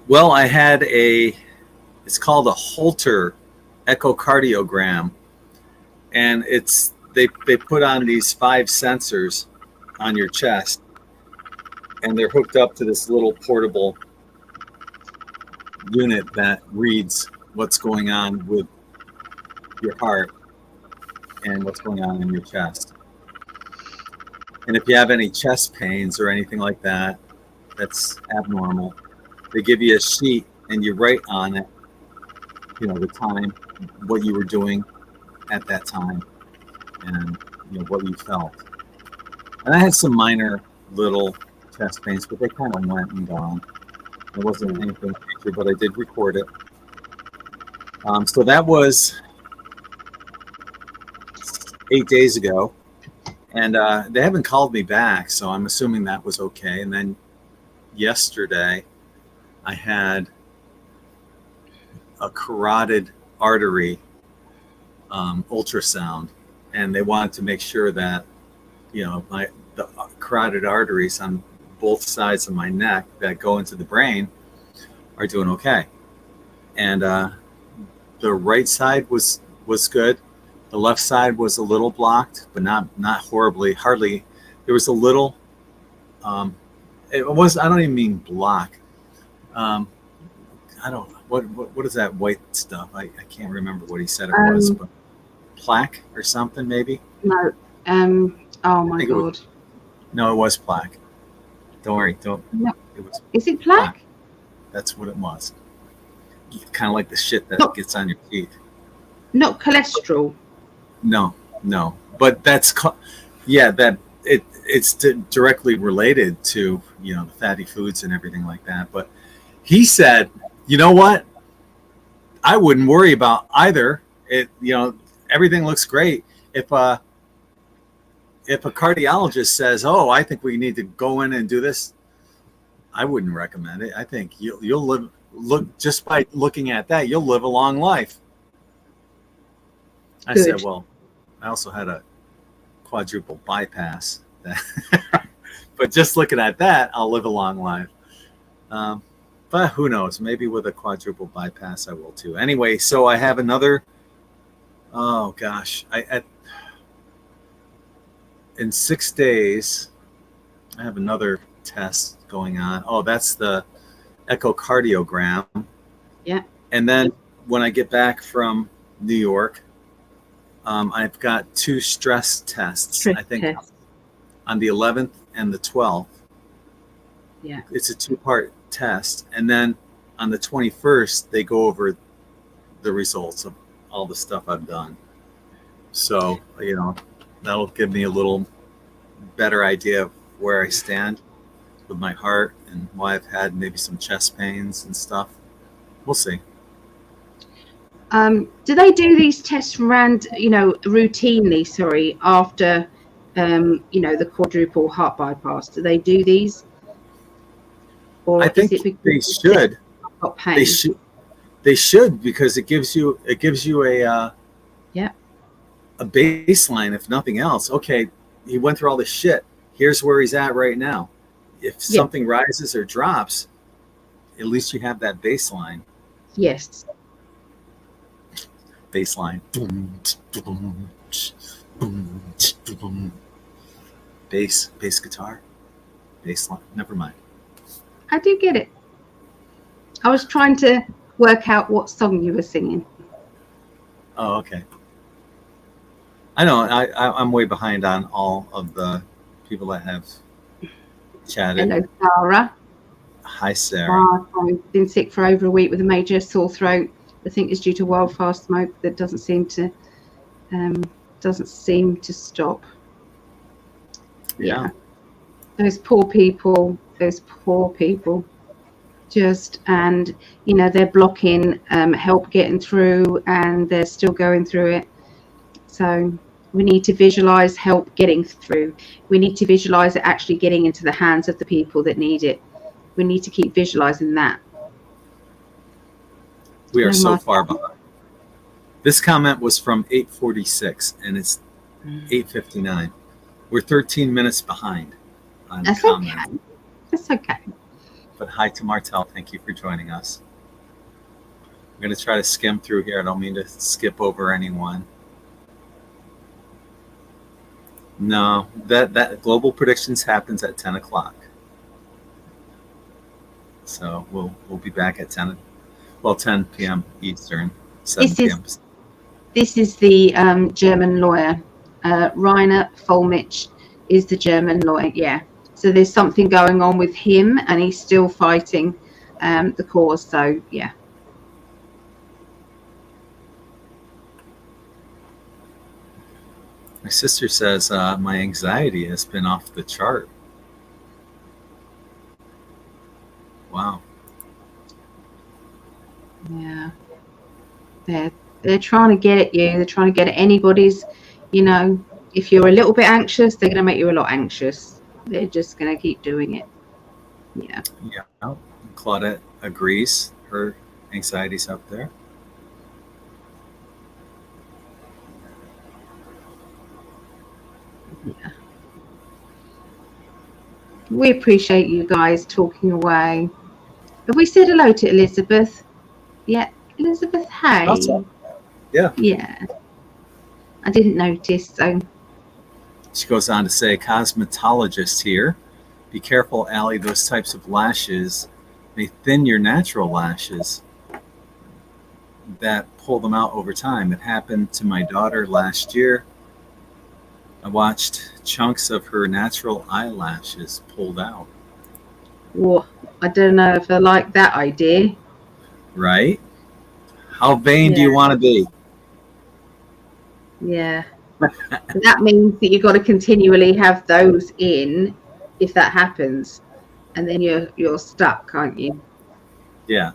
Well, I had it's called a Holter echocardiogram, and they put on these 5 sensors on your chest, and they're hooked up to this little portable unit that reads what's going on with your heart and what's going on in your chest. And if you have any chest pains or anything like that, that's abnormal. They give you a sheet and you write on it, the time, what you were doing at that time, and what you felt. And I had some minor little chest pains, but they kind of went and gone. It wasn't anything major, but I did record it. So that was 8 days ago, and they haven't called me back, so I'm assuming that was okay. And then yesterday, I had a carotid artery ultrasound, and they wanted to make sure that the carotid arteries on both sides of my neck that go into the brain are doing okay. And the right side was good. The left side was a little blocked, but not horribly. Hardly. There was a little. It was. I don't even mean block. I don't. What is that white stuff? I can't remember what he said it was, but plaque or something maybe. No. Oh my God. No, it was plaque. Don't worry. Don't. No. It was. Is it plaque? That's what it was. Kind of like the shit that gets on your teeth. Not cholesterol. No, but that's that it's directly related to the fatty foods and everything like that. But he said, you know what? I wouldn't worry about either. Everything looks great. If a cardiologist says, "Oh, I think we need to go in and do this," I wouldn't recommend it. I think you'll live. Look, just by looking at that, you'll live a long life. I said, well, I also had a quadruple bypass. But just looking at that, I'll live a long life. But who knows? Maybe with a quadruple bypass, I will too. Anyway, so I have another. Oh gosh, in 6 days, I have another test going on. Oh, that's the echocardiogram. Yeah. And then when I get back from New York, I've got 2 stress tests. I think on the 11th and the 12th. Yeah. It's a 2-part test. And then on the 21st, they go over the results of all the stuff I've done. So, that'll give me a little better idea of where I stand with my heart and why I've had maybe some chest pains and stuff. We'll see. Do they do these tests routinely? Sorry, after the quadruple heart bypass. Do they do these? Or I think they should. Got pain? They should because it gives you a baseline, if nothing else. Okay, he went through all this shit. Here's where he's at right now. If something rises or drops, at least you have that baseline. Yes. Baseline. Bass guitar. Baseline. Never mind. I do get it. I was trying to work out what song you were singing. Oh, okay. I know. I'm way behind on all of the people that have chatted. Hello, Sarah. Hi, Sarah. I've been sick for over a week with a major sore throat. I think it's due to wildfire smoke that doesn't seem to stop. Yeah. Those poor people. And they're blocking help getting through, and they're still going through it. So we need to visualize help getting through. We need to visualize it actually getting into the hands of the people that need it. We need to keep visualizing that. We are so far behind. This comment was from 8:46 and it's 8:59. We're 13 minutes behind on comments. Okay. That's okay. But hi to Martel. Thank you for joining us. I'm going to try to skim through here. I don't mean to skip over anyone. No, that Global Predictions happens at 10 o'clock. So we'll be back at 10 p.m. Eastern, 7 p.m. This is the German lawyer. Rainer Vollmich is the German lawyer, yeah. So there's something going on with him, and he's still fighting the cause. So yeah. My sister says my anxiety has been off the chart. Wow. Yeah. They're trying to get at you. They're trying to get at anybody's. If you're a little bit anxious, they're going to make you a lot anxious. They're just going to keep doing it. Yeah. Yeah. Claudette agrees. Her anxiety's up there. Yeah. We appreciate you guys talking away. Have we said hello to Elizabeth? Yeah. Elizabeth, hey. Yeah. I didn't notice, so. She goes on to say, cosmetologist here. Be careful, Allie. Those types of lashes may thin your natural lashes that pull them out over time. It happened to my daughter last year. I watched chunks of her natural eyelashes pulled out. Well, I don't know if I like that idea. Right? How vain do you want to be? Yeah. That means that you've got to continually have those in if that happens. And then you're stuck, can't you? Yeah.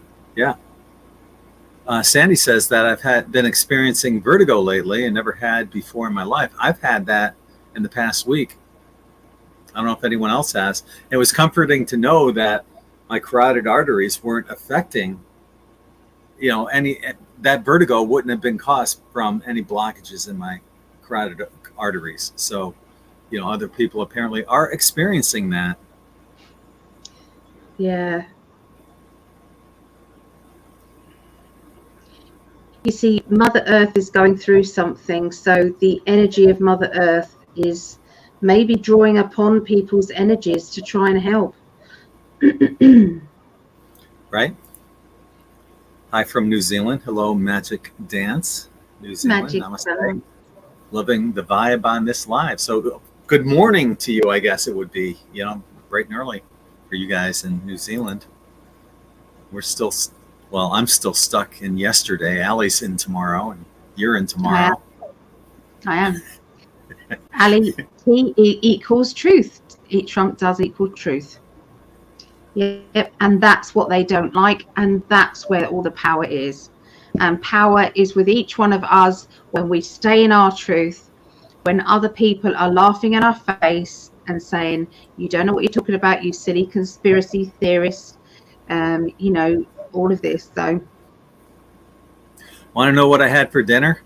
Sandy says that I've been experiencing vertigo lately and never had before in my life. I've had that in the past week. I don't know if anyone else has. It was comforting to know that my carotid arteries weren't affecting, that vertigo wouldn't have been caused from any blockages in my carotid arteries. So, other people apparently are experiencing that. Yeah. You see, Mother Earth is going through something, so the energy of Mother Earth is maybe drawing upon people's energies to try and help. Right? Hi from New Zealand. Hello, Magic Dance, New Zealand. Magic. Namaste. Loving the vibe on this live. So good morning to you, I guess it would be, bright and early for you guys in New Zealand. We're still, I'm still stuck in yesterday. Allie's in tomorrow, and you're in tomorrow. I am. Ali, T equals truth. Trump does equal truth. Yep, and that's what they don't like, and that's where all the power is. And power is with each one of us when we stay in our truth, when other people are laughing in our face and saying, you don't know what you're talking about, you silly conspiracy theorist, all of this. So, want to know what I had for dinner?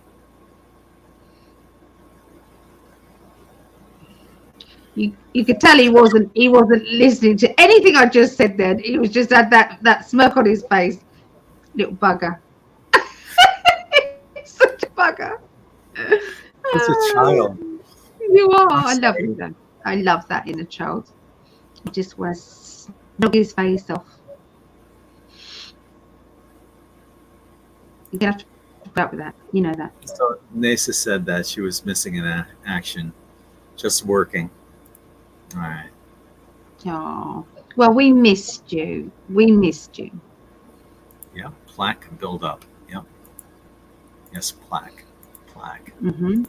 You could tell he wasn't listening to anything I just said then. He was just had that smirk on his face. Little bugger. Such a bugger. It's a child. You are. I love you though. I love that inner child. I just want to snog his face off. You're gonna have to put up with that. You know that. So Nasa said that she was missing in action, just working. All right. Oh, well, we missed you. Yeah, plaque build up. Yep. Yes, plaque. Mm-hmm.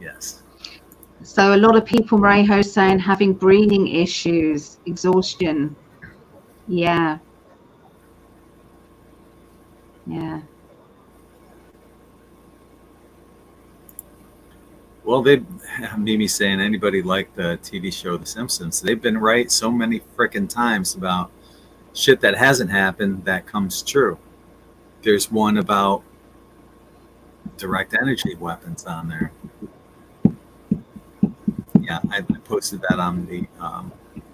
Yes. So a lot of people, Marejo, saying having breathing issues, exhaustion. Yeah. Well, Mimi saying, anybody like the TV show The Simpsons? They've been right so many frickin' times about shit that hasn't happened that comes true. There's one about direct energy weapons on there. Yeah, I posted that on the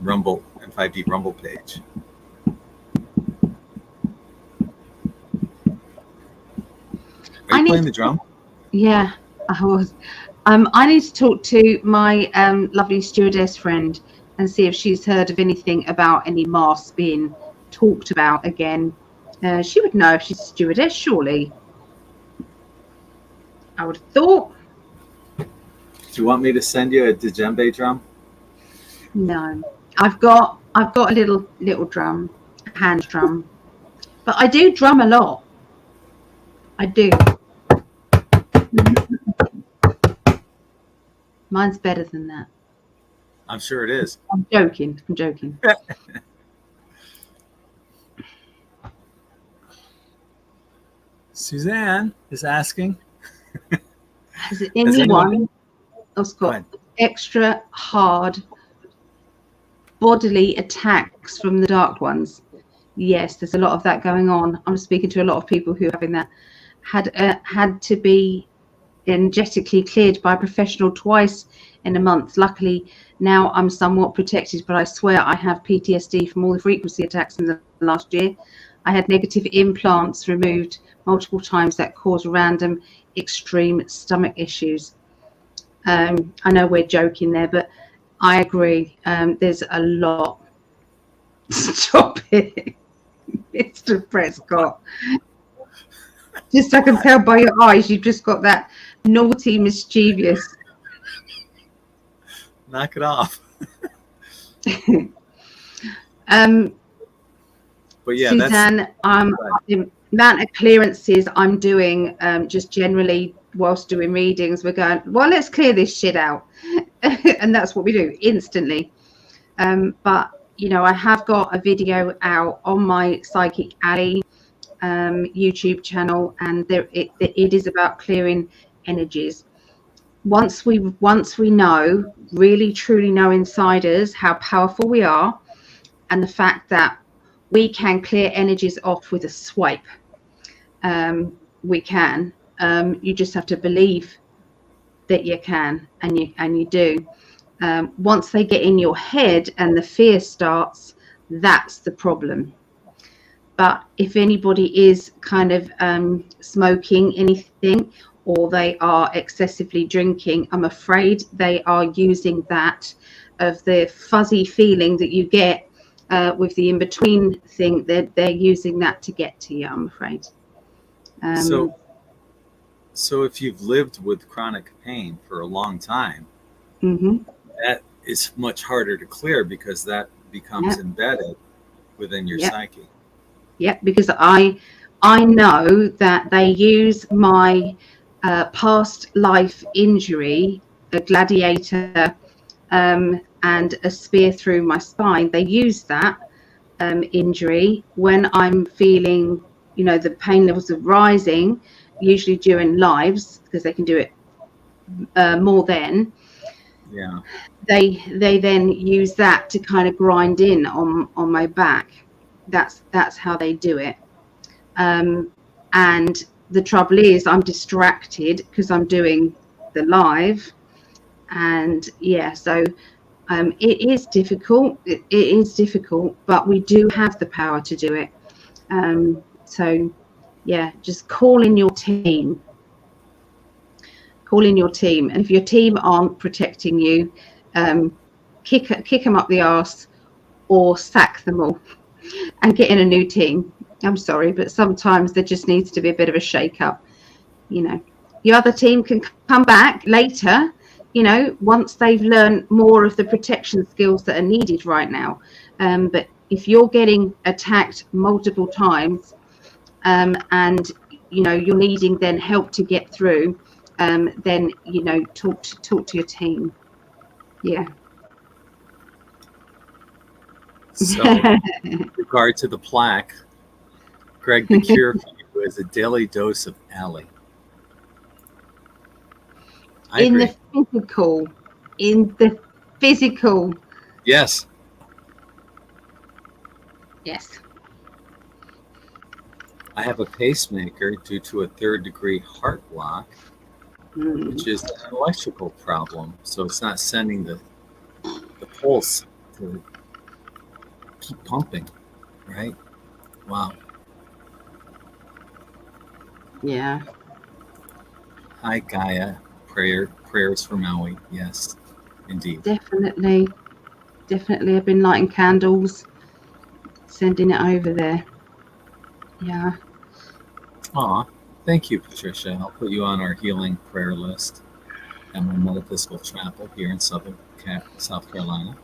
Rumble In5D Rumble page. Are you playing the drum? Yeah, I was. I need to talk to my lovely stewardess friend and see if she's heard of anything about any masks being talked about again. She would know if she's a stewardess, surely. I would have thought. Do you want me to send you a djembe drum? No, I've got a little drum, a hand drum, but I do drum a lot. I do. Mine's better than that. I'm sure it is. I'm joking. Suzanne is asking. Has anyone else got extra hard bodily attacks from the dark ones? Yes, there's a lot of that going on. I'm speaking to a lot of people who are having that. Had to be energetically cleared by a professional twice in a month. Luckily, now I'm somewhat protected, but I swear I have PTSD from all the frequency attacks in the last year. I had negative implants removed multiple times that caused random extreme stomach issues. I know we're joking there, but I agree. There's a lot. Stop it, Mr. Prescott. Just I can tell by your eyes, you've just got that naughty, mischievous. Knock it off. But yeah, Suzanne, the amount of clearances I'm doing, just generally whilst doing readings, we're going, well, let's clear this shit out. And that's what we do instantly. But, you know, I have got a video out on my PsychicAlly YouTube channel, and it is about clearing energies. Once we know, really truly know inside us how powerful we are, and the fact that we can clear energies off with a swipe, we can. You just have to believe that you can, and you do. Once they get in your head and the fear starts, that's the problem. But if anybody is kind of smoking anything, or they are excessively drinking, I'm afraid they are using that of the fuzzy feeling that you get with the in-between thing. They're using that to get to you, I'm afraid. So if you've lived with chronic pain for a long time, that is much harder to clear, because that becomes embedded within your psyche. Yeah, because I know that they use my past life injury, a gladiator, and a spear through my spine. They use that injury when I'm feeling, you know, the pain levels are rising, usually during lives, because they can do it more then. Yeah. They then use that to kind of grind in on my back. That's how they do it. And the trouble is, I'm distracted because I'm doing the live, and so it is difficult. It is difficult, but we do have the power to do it. So yeah, just call in your team. Call in your team, and if your team aren't protecting you, kick them up the arse, or sack them all and get in a new team. I'm sorry, but sometimes there just needs to be a bit of a shake up. You know, your other team can come back later, you know, once they've learned more of the protection skills that are needed right now. But if you're getting attacked multiple times, and you know you're needing then help to get through, then you know talk to your team. Yeah. So, in regard to the plaque, Gregg, the cure for you is a daily dose of Ali. In the physical. Yes. Yes. I have a pacemaker due to a 3rd-degree heart block, which is an electrical problem. So it's not sending the pulse to keep pumping, right? Wow. Yeah. Hi, Gaia. Prayers for Maui. Yes, indeed. Definitely. I've been lighting candles, sending it over there. Yeah. Aw, thank you, Patricia. I'll put you on our healing prayer list at my metaphysical chapel here in South Carolina.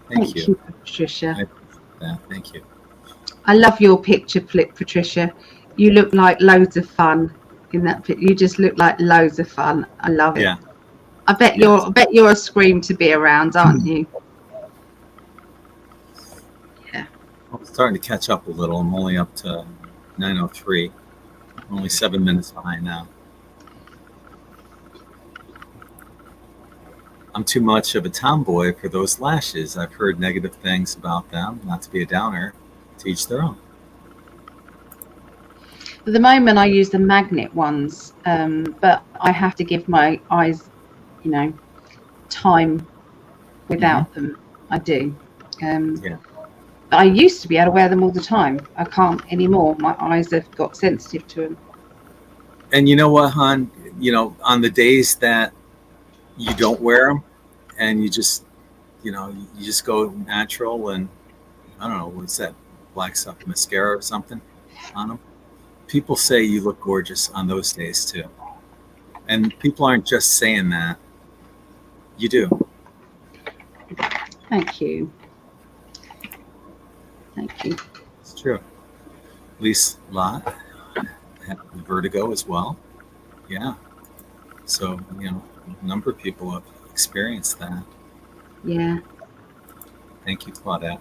Thank you, Patricia. I appreciate that. Thank you. I love your picture flip, Patricia. You look like loads of fun in that picture. You just look like loads of fun. I love it. Yeah. I bet you're a scream to be around, aren't you? Yeah. I'm starting to catch up a little. I'm only up to 9:03. I'm only 7 minutes behind now. I'm too much of a tomboy for those lashes. I've heard negative things about them. Not to be a downer, to each their own. At the moment, I use the magnet ones, but I have to give my eyes, time without them. I do. Yeah. I used to be able to wear them all the time. I can't anymore. My eyes have got sensitive to them. And you know what, hon? On the days that you don't wear them and you just go natural and I don't know, what's that black stuff, mascara or something on them? People say you look gorgeous on those days too. And people aren't just saying that. You do. Thank you. Thank you. It's true. Lise Lot had vertigo as well. Yeah. So, a number of people have experienced that. Yeah. Thank you, Claudette.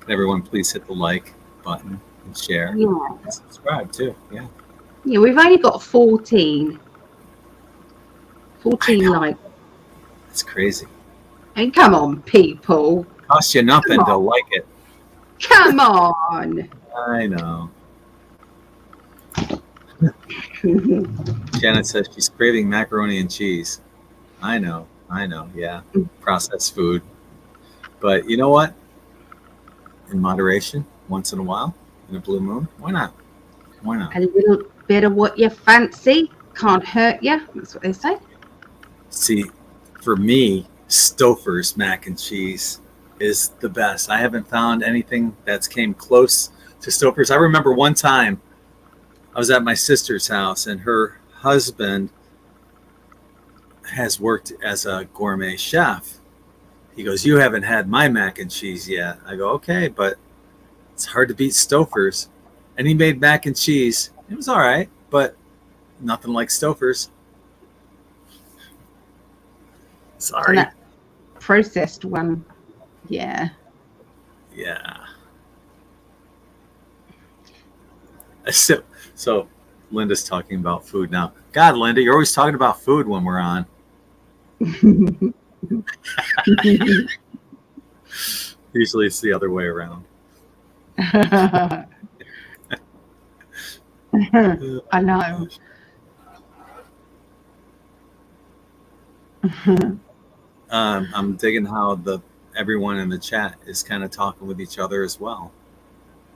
Can everyone please hit the like button and share Yeah. and subscribe too. Yeah. Yeah, we've only got 14 likes. It's crazy. And come on, people. Costs you nothing to like it. Come on. I know. Janet says she's craving macaroni and cheese. I know. Yeah. Processed food. But you know what? In moderation, once in a while, in a blue moon, why not? Why not? A little bit of what you fancy can't hurt you. That's what they say. See, for me, Stouffer's mac and cheese is the best. I haven't found anything that's came close to Stouffer's. I remember one time I was at my sister's house and her husband has worked as a gourmet chef. He goes, "You haven't had my mac and cheese yet." I go, "Okay, but it's hard to beat Stouffer's." And he made mac and cheese. It was all right, but nothing like Stouffer's. Sorry. And that processed one. Yeah. Yeah. So Linda's talking about food now. God, Linda, you're always talking about food when we're on. Usually it's the other way around. I know. I'm digging how everyone in the chat is kind of talking with each other as well.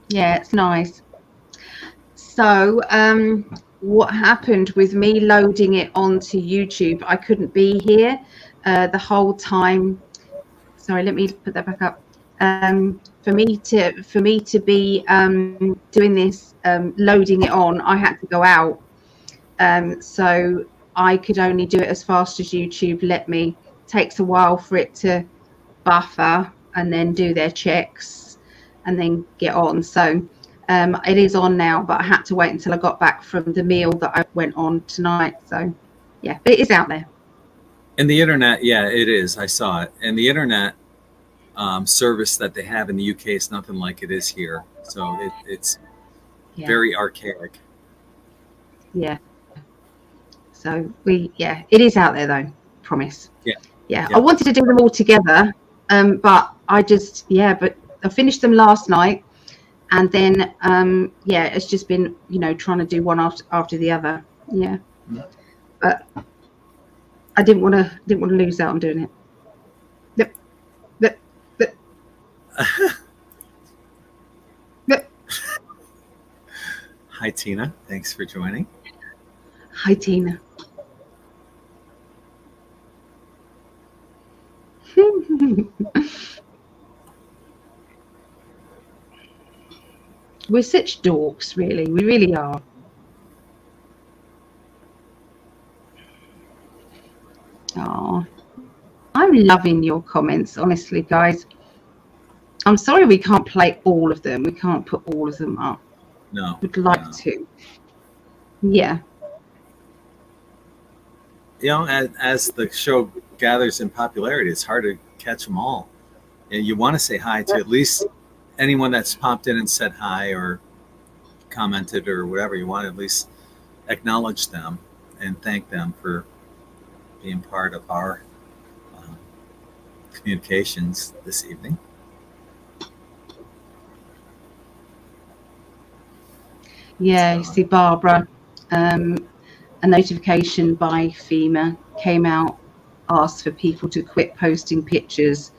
Yeah, it's nice. So what happened with me loading it onto YouTube, I couldn't be here the whole time. Sorry, let me put that back up. For me to be doing this, loading it on, I had to go out. So I could only do it as fast as YouTube let me. Takes a while for it to buffer and then do their checks and then get on. So it is on now, but I had to wait until I got back from the meal that I went on tonight. So yeah, but it is out there. And the internet, yeah, it is. I saw it. And the internet service that they have in the UK is nothing like it is here. So it's very archaic. Yeah. So it is out there though. Promise. Yeah. I wanted to do them all together, but but I finished them last night, and then it's just been trying to do one after the other. Yeah. But I didn't want to lose out on doing it. Hi Tina, thanks for joining. Hi Tina. We're such dorks, really. We really are. Oh, I'm loving your comments, honestly, guys. I'm sorry we can't play all of them. We can't put all of them up. No. Would like to. Yeah. As the show gathers in popularity, it's hard to catch them all. And you want to say hi to at least anyone that's popped in and said hi or commented or whatever. You want to at least acknowledge them and thank them for being part of our communications this evening. Yeah, you see, Barbara, a notification by FEMA came out, asked for people to quit posting pictures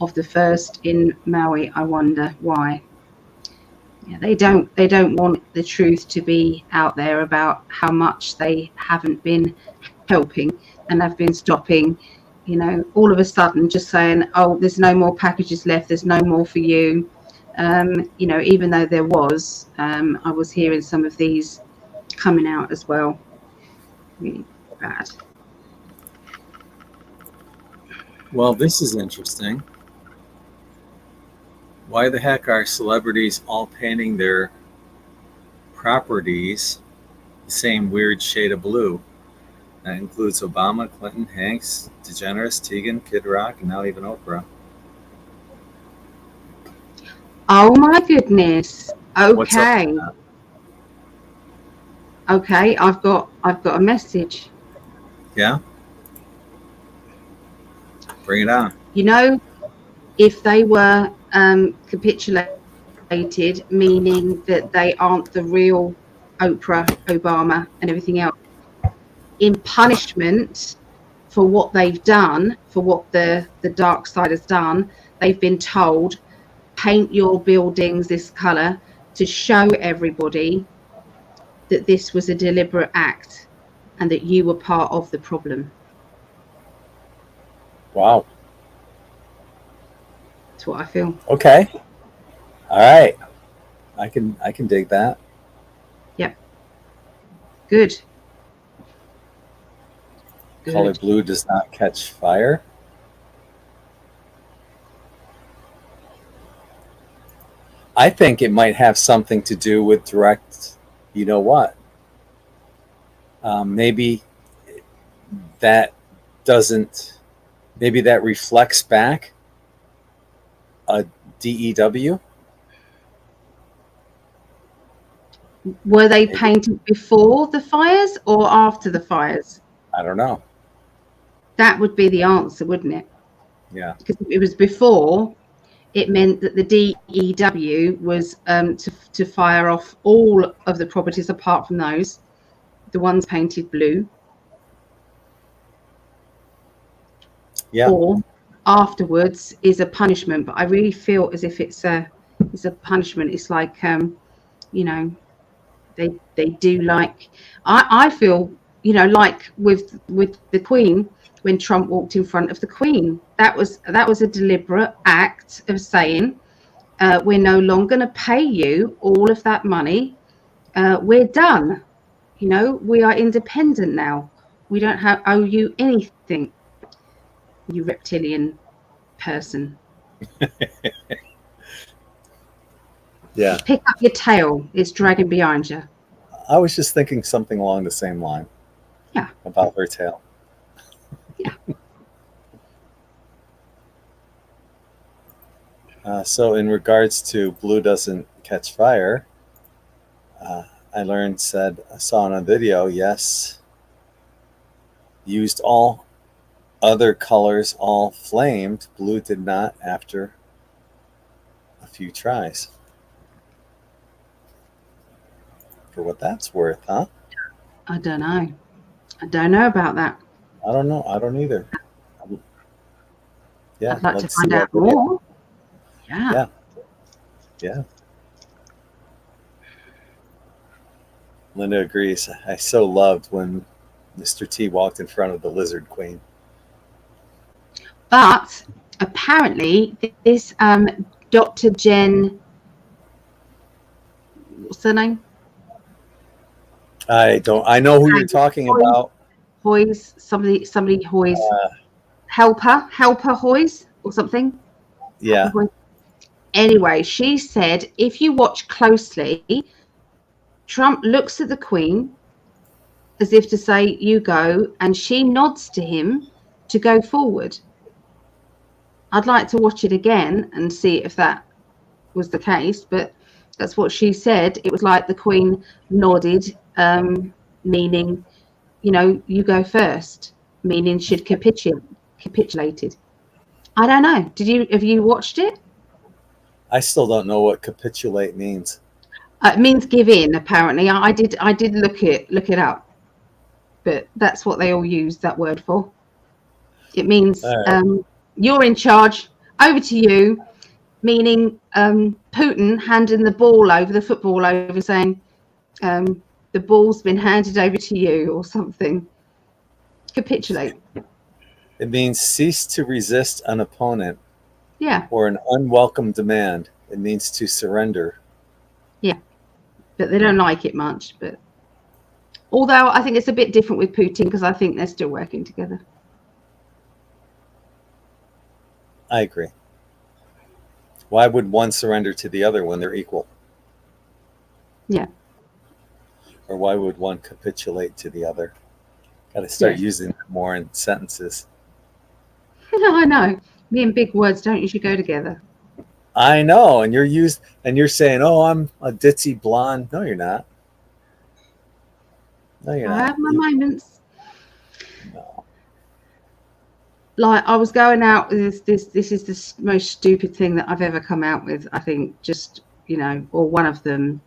of the first in Maui. I wonder why. Yeah, they don't want the truth to be out there about how much they haven't been helping and have been stopping. You know, all of a sudden just saying, oh, there's no more packages left, there's no more for you. You know, even though there was, I was hearing some of these coming out as well. Really bad. Well, this is interesting. Why the heck are celebrities all painting their properties the same weird shade of blue? That includes Obama, Clinton, Hanks, DeGeneres, Tegan, Kid Rock, and now even Oprah. Oh my goodness. What's up Okay. with that? Okay, I've got a message. Yeah? Bring it on. You know, if they were capitulated, meaning that they aren't the real Oprah, Obama, and everything else, in punishment for what they've done, for what the dark side has done, they've been told, paint your buildings this color to show everybody that this was a deliberate act and that you were part of the problem. Wow. That's what I feel. Okay. All right. I can dig that. Yep. Good. Color Good. blue does not catch fire. I think it might have something to do with direct, you know what? Maybe that doesn't, maybe that reflects back a DEW. Were they painted before the fires or after the fires? I don't know. That would be the answer, wouldn't it? Yeah. Because if it was before, it meant that the DEW was to fire off all of the properties apart from those, the ones painted blue. Yeah. Or afterwards is a punishment. But I really feel as if it's a punishment. It's like you know, they do like, I feel, you know, like with the Queen, when Trump walked in front of the Queen, that was a deliberate act of saying, we're no longer going to pay you all of that money. We're done. You know, we are independent now. We don't owe you anything, you reptilian person. Yeah. Pick up your tail. It's dragging behind you. I was just thinking something along the same line. Yeah. About her tail. Yeah. So in regards to blue doesn't catch fire, I saw on a video, yes, used all other colors, all flamed. Blue did not after a few tries. For what that's worth, huh? I don't know. I don't know about that. I don't know. I don't either. Yeah. I'd like to let's find see out what video. more. Yeah. Yeah. Linda agrees. I so loved when Mr. T walked in front of the Lizard Queen. But apparently this Dr. Jen, what's her name? I know who you're talking about. Hoyes, somebody Hoyes. Helper Hoyes or something. Yeah. Anyway, she said if you watch closely, Trump looks at the Queen as if to say, you go, and she nods to him to go forward. I'd like to watch it again and see if that was the case, but that's what she said. It was like the Queen nodded, meaning, you know, you go first, meaning she'd capitulated. I don't know. Have you watched it? I still don't know what capitulate means. It means give in. Apparently, I did look it up, but that's what they all use that word for. It means All right. you're in charge. Over to you. Meaning Putin handing the ball over, the football over, saying the ball's been handed over to you or something. Capitulate. It means cease to resist an opponent Yeah, or an unwelcome demand. It means to surrender. yeah. But they don't like it much. But although I think it's a bit different with Putin because I think they're still working together. I agree. Why would one surrender to the other when they're equal? Yeah. Or why would one capitulate to the other? Got to start Yeah. using that more in sentences. I know. Me and big words don't usually go together. I know, and you're saying, "Oh, I'm a ditzy blonde." No, you're not. No, you're I not. have my moments. No. Like I was going out with this is the most stupid thing that I've ever come out with. I think just or one of them.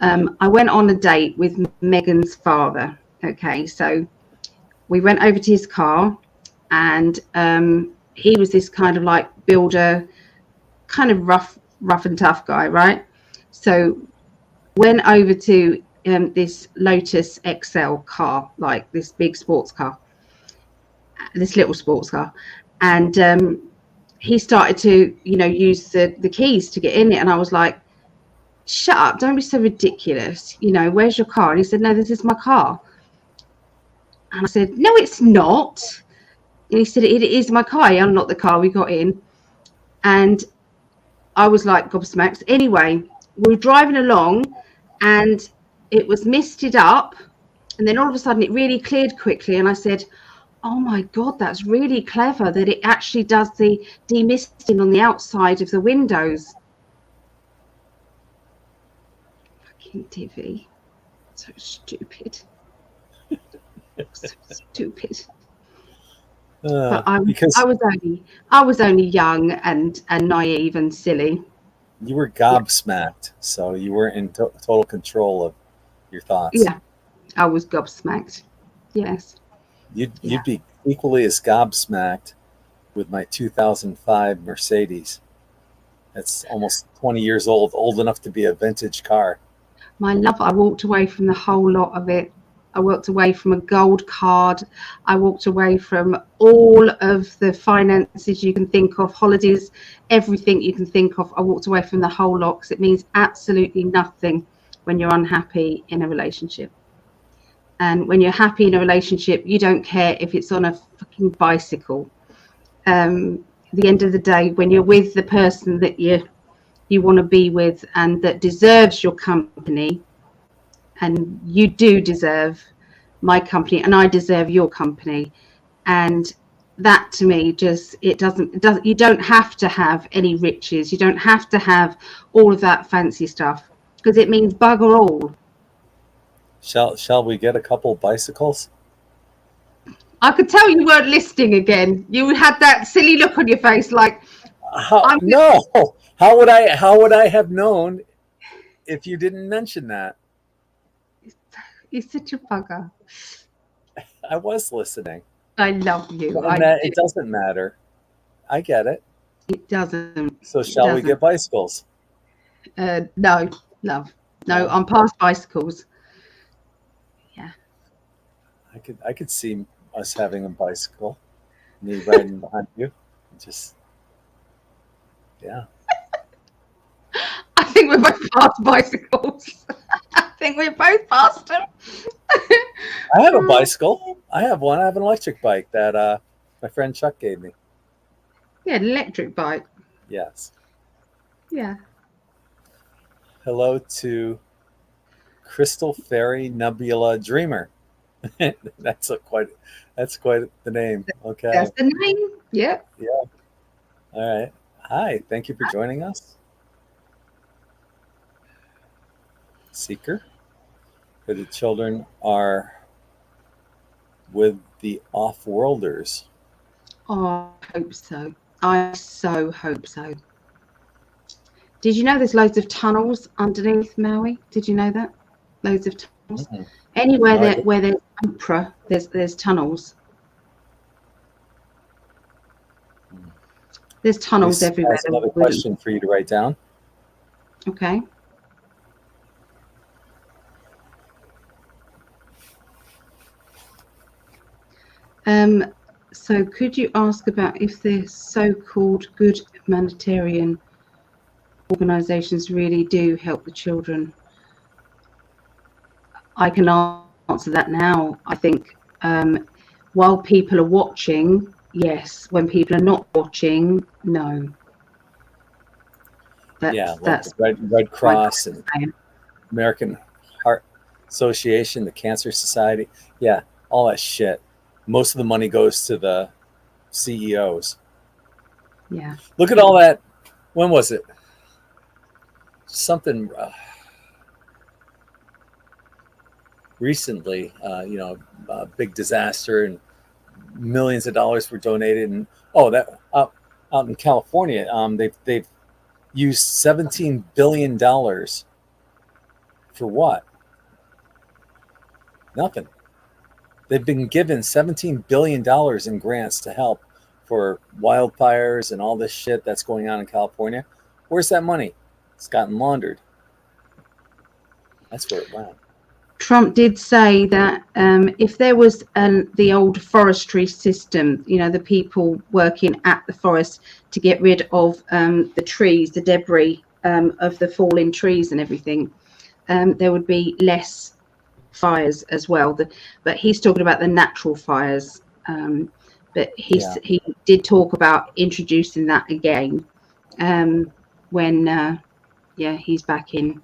I went on a date with Megan's father. Okay, so we went over to his car, and he was this kind of like builder, kind of rough and tough guy, right? So went over to this Lotus XL car, like this big sports car, this little sports car, and he started to use the keys to get in it, and I was like, shut up, don't be so ridiculous, where's your car? And he said, no, this is my car. And I said, no, it's not. And he said, it is my car. He unlocked the car, we got in, and I was like gobsmacked. Anyway, we were driving along and it was misted up, and then all of a sudden it really cleared quickly, and I said, oh my god, that's really clever that it actually does the demisting on the outside of the windows. Fucking TV. So stupid. So stupid. But I was only young and naive and silly. You were gobsmacked, so you were in total control of your thoughts. Yeah, I was gobsmacked. Yes. You'd be equally as gobsmacked with my 2005 Mercedes. It's almost 20 years old enough to be a vintage car. My love, I walked away from the whole lot of it. I walked away from a gold card. I walked away from all of the finances you can think of, holidays, everything you can think of. I walked away from the whole lot because it means absolutely nothing when you're unhappy in a relationship. And when you're happy in a relationship, you don't care if it's on a fucking bicycle. At the end of the day, when you're with the person that you want to be with and that deserves your company, and you do deserve my company and I deserve your company, and that to me just it doesn't you don't have to have any riches, you don't have to have all of that fancy stuff, because it means bugger all. Shall we get a couple bicycles? I could tell you weren't listening again. You had that silly look on your face like No. How would I have known if you didn't mention that? You're such a bugger. I was listening. I love you. It doesn't matter. I get it. It doesn't. So shall we get bicycles? No, love. No, I'm past bicycles. Yeah. I could see us having a bicycle. Me riding behind you. Just yeah. I think we're both past bicycles. I think we're both past them. I have a bicycle. I have one. I have an electric bike that my friend Chuck gave me. Yeah, an electric bike. Yes. Yeah. Hello to Crystal Fairy Nebula Dreamer. That's quite the name. Okay. That's the name. Yeah. Yeah. All right. Hi. Thank you for joining us. Seeker. For the children are with the off-worlders. Oh, I hope so. I so hope so. Did you know there's loads of tunnels underneath Maui? Did you know that? Loads of tunnels. Mhm. Anywhere No idea. where there's Oprah, there's tunnels. There's tunnels This everywhere. has another question for you to write down. Okay. So could you ask about if the so-called good humanitarian organisations really do help the children? I can answer that now. I think while people are watching, yes. When people are not watching, no. Like the Red Cross and American Heart Association, the Cancer Society. Yeah, all that shit. Most of the money goes to the CEOs. Yeah. Look at all that. When was it? Something recently, a big disaster and millions of dollars were donated. And that out in California, they've used $17 billion for what? Nothing. They've been given $17 billion in grants to help for wildfires and all this shit that's going on in California. Where's that money? It's gotten laundered. That's where it went. Trump did say that if there was the old forestry system, the people working at the forest to get rid of the trees, the debris of the falling trees and everything, there would be less fires as well. But he's talking about the natural fires. But he did talk about introducing that again when he's back in.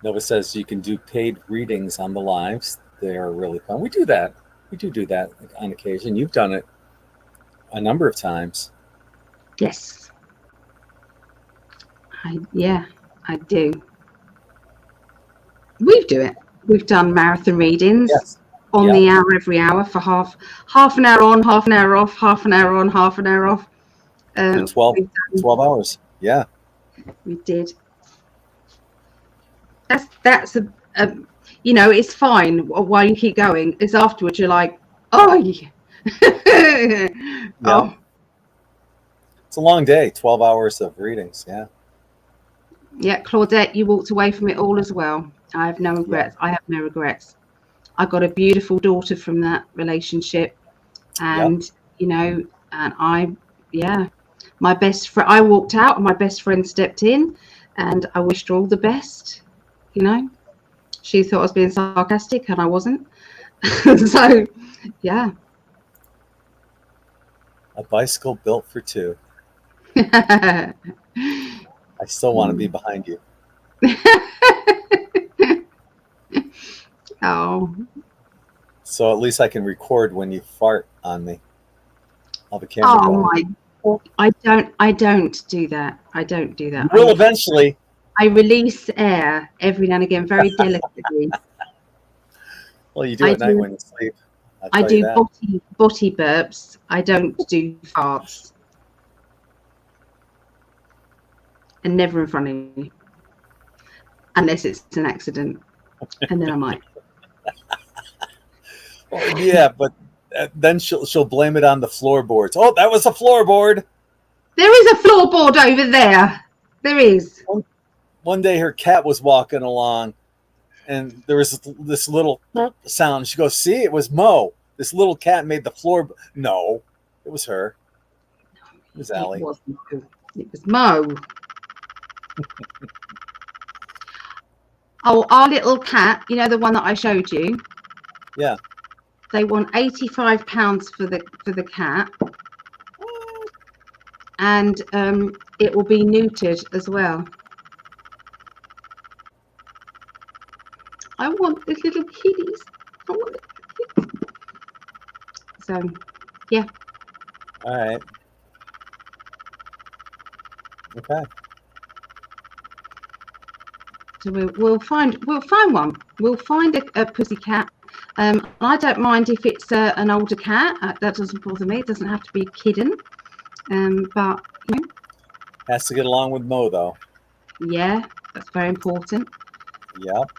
Nova says you can do paid readings on the lives. They're really fun. We do that. We do that on occasion. You've done it a number of times. Yes. I do. We do it. We've done marathon readings on the hour, every hour for half an hour on, half an hour off, half an hour on, half an hour off. 12 hours. Yeah. We did. That's it's fine while you keep going. It's afterwards you're like, oh yeah. Oh. It's a long day, 12 hours of readings. Yeah. Yeah, Claudette, you walked away from it all as well. I have no regrets. I have no regrets. I got a beautiful daughter from that relationship, and my best friend. I walked out, and my best friend stepped in, and I wished her all the best. She thought I was being sarcastic, and I wasn't. So, yeah. A bicycle built for two. I still want to be behind you. Oh. So at least I can record when you fart on me. I'll have a camera going. I don't do that. I don't do that. You will eventually. I release air every now and again, very delicately. Well, you do at night when you sleep. I do body burps. I don't do farts. And never in front of you. Unless it's an accident. And then I might. Well, yeah, but then she'll blame it on the floorboards. Oh, that was a floorboard. There is a floorboard over there. There is. One day her cat was walking along and there was this little sound. She goes, see, it was Mo. This little cat made the floor. No, it was her. It was Ali. It was Mo. Oh, our little cat, the one that I showed you. Yeah. They want £85 for the cat. And it will be neutered as well. I want the little kitties. I want the kitties. So, yeah. All right. Okay. So we'll find one. We'll find a pussycat. I don't mind if it's an older cat. That doesn't bother me. It doesn't have to be a kitten. But Has to get along with Mo, though. Yeah, that's very important. Yep.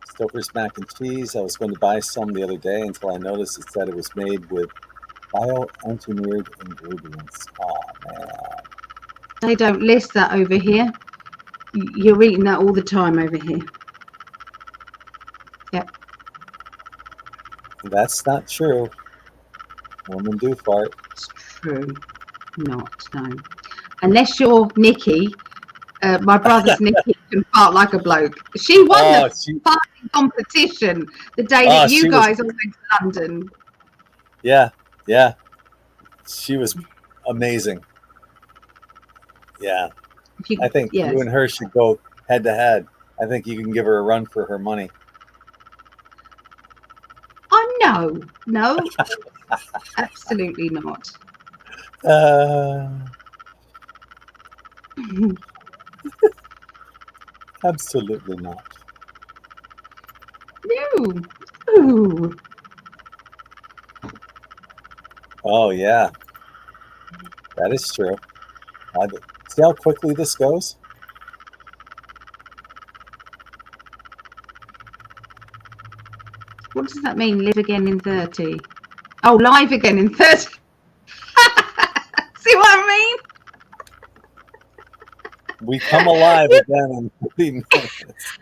Stouffer's mac and cheese. I was going to buy some the other day until I noticed it said it was made with bioengineered ingredients. Oh, man. They don't list that over here. You're eating that all the time over here. Yep. That's not true. Women do fart. It's true. Not, no. Unless you're Nikki. My brother's Nikki can fart like a bloke. She won the farting competition the day that you guys all went to London. Yeah, yeah. She was amazing. Yeah. I think you and her should go head to head. I think you can give her a run for her money. Oh, no. Absolutely not. Absolutely not. No. Ooh. Oh, yeah. That is true. See how quickly this goes? What does that mean, live again in 30? Oh, live again in 30. See what I mean? We come alive again in 30 minutes.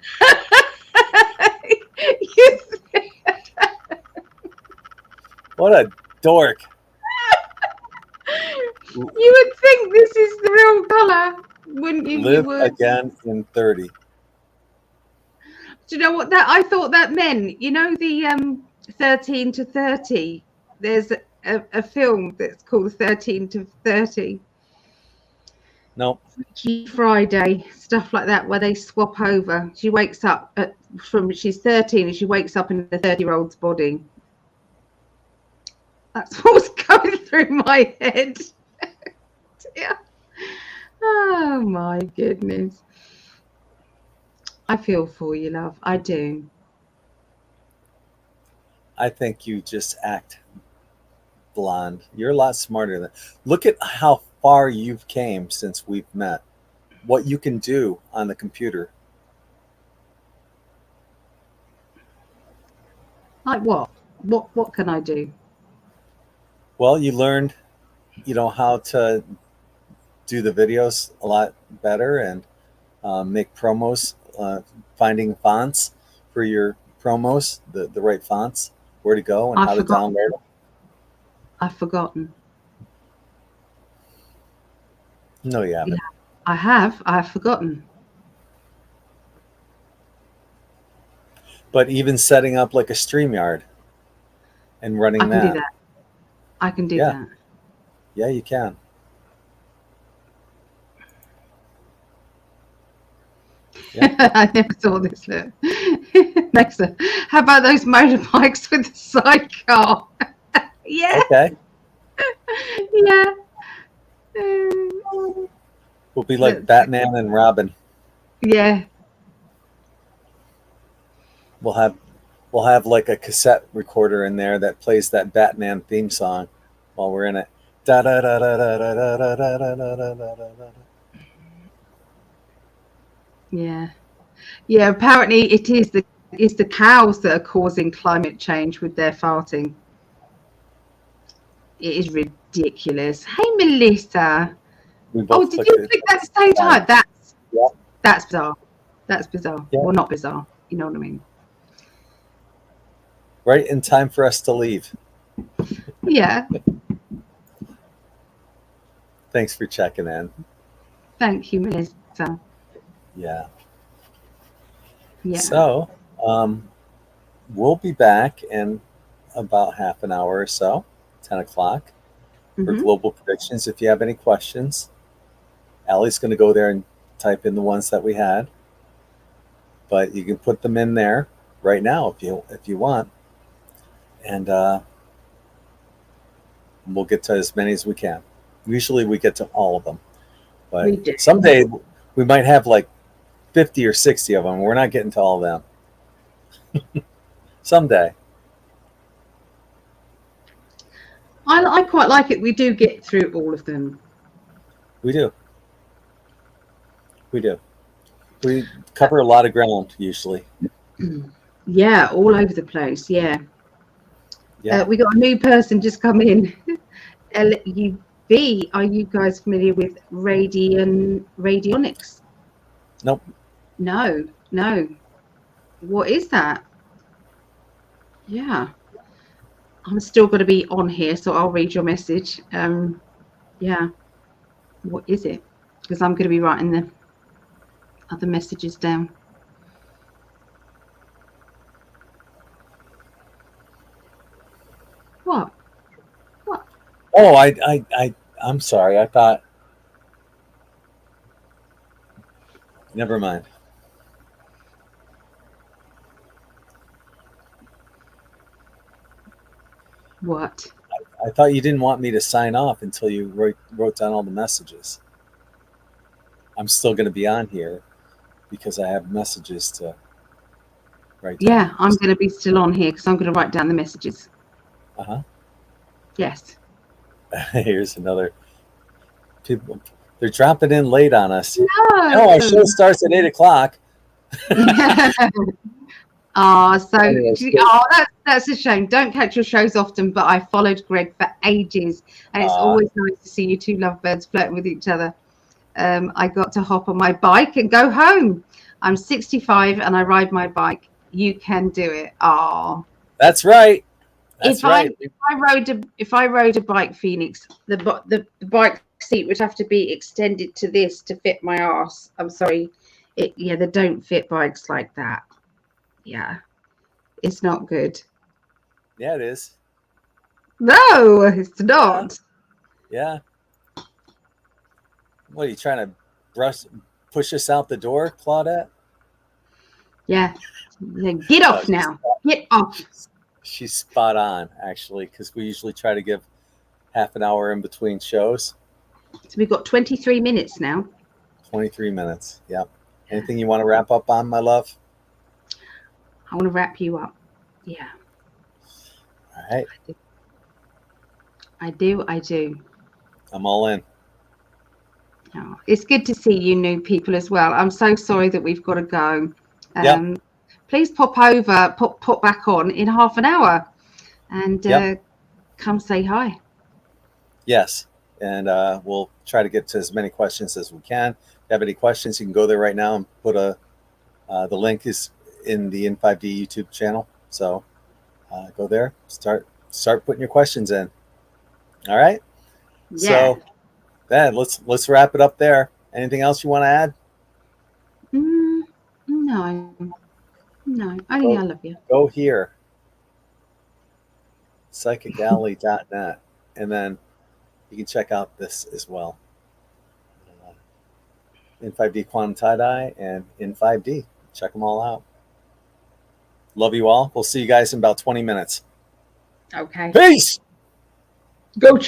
What a dork. You would think this is the real colour, wouldn't you? Live again in 30. Do you know what I thought that meant? You know the 13 to 30? There's a film that's called 13 to 30. No. Friday, stuff like that, where they swap over. She wakes up she's 13 and she wakes up in a 30-year-old's body. That's what was going through my head. Yeah. Oh my goodness. I feel for you, love. I do. I think you just act blonde. You're a lot smarter than. Look at how far you've came since we've met. What you can do on the computer. Like what? What can I do? Well, you learned, how to do the videos a lot better and make promos, finding fonts for your promos, the right fonts, where to go and how to download them. I've forgotten. No, you haven't. Yeah, I have. I've forgotten. But even setting up like a StreamYard and running that. I can do that. I can do that. Yeah, you can. Yeah. I never saw this. Look. Next, how about those motorbikes with the sidecar? Yeah. Okay. Yeah. We'll be like Batman and Robin. Yeah. We'll have like a cassette recorder in there that plays that Batman theme song while we're in it. Da da da da da da da da da da da da da. Yeah. Yeah. Apparently, it's the cows that are causing climate change with their farting. It is ridiculous. Hey, Melissa. Oh, did you click that at the same time? That's bizarre. That's bizarre. Yeah. Well, not bizarre. You know what I mean? Right in time for us to leave. Yeah. Thanks for checking in. Thank you, Melissa. Yeah. Yeah. So, we'll be back in about half an hour or so, 10 o'clock, for global predictions. If you have any questions, Allie's going to go there and type in the ones that we had. But you can put them in there right now if you want. And we'll get to as many as we can. Usually we get to all of them. But someday we might have like 50 or 60 of them. We're not getting to all of them. Someday. I quite like it. We do get through all of them. We do. We do. We cover a lot of ground usually. Yeah, all over the place. Yeah. Yeah. We got a new person just come in. LUB. Are you guys familiar with radionics? Nope. No. What is that? Yeah. I'm still going to be on here, so I'll read your message. Yeah. What is it? Because I'm going to be writing the other messages down. What? Oh, I'm sorry. I thought. Never mind. What? I thought you didn't want me to sign off until you wrote down all the messages. I'm still going to be on here because I have messages to write down. Yeah, I'm going to be still on here because I'm going to write down the messages. Uh-huh. Yes. Here's another. People, they're dropping in late on us. No. Oh, our show starts at 8 o'clock. That's a shame. Don't catch your shows often, but I followed Gregg for ages, and it's always nice to see you two lovebirds flirting with each other. I got to hop on my bike and go home. I'm 65 and I ride my bike. You can do it. That's right. If I rode a bike, Phoenix, the bike seat would have to be extended to this to fit my ass. I'm sorry. They don't fit bikes like that. Yeah. It's not good. Yeah, it is. No, it's not. Yeah. What are you trying to push us out the door, Claudette? Yeah. Get off now. Get off. She's spot on, actually, because we usually try to give half an hour in between shows. So we've got 23 minutes now. 23 minutes. Yep. Anything you want to wrap up on, my love? I want to wrap you up. Yeah. All right. I do. I'm all in. Oh, it's good to see you new people as well. I'm so sorry that we've got to go. Yep. Please pop back on in half an hour and come say hi. Yes. And we'll try to get to as many questions as we can. If you have any questions, you can go there right now and put the link is in the In5D YouTube channel. So go there, start putting your questions in. All right. Yeah. So then let's wrap it up there. Anything else you want to add? No. I love you. Go here. PsychicAlly.net, and then you can check out this as well. In5D Quantum Tie-Dye and In5D. Check them all out. Love you all. We'll see you guys in about 20 minutes. Okay. Peace. Go, Chief.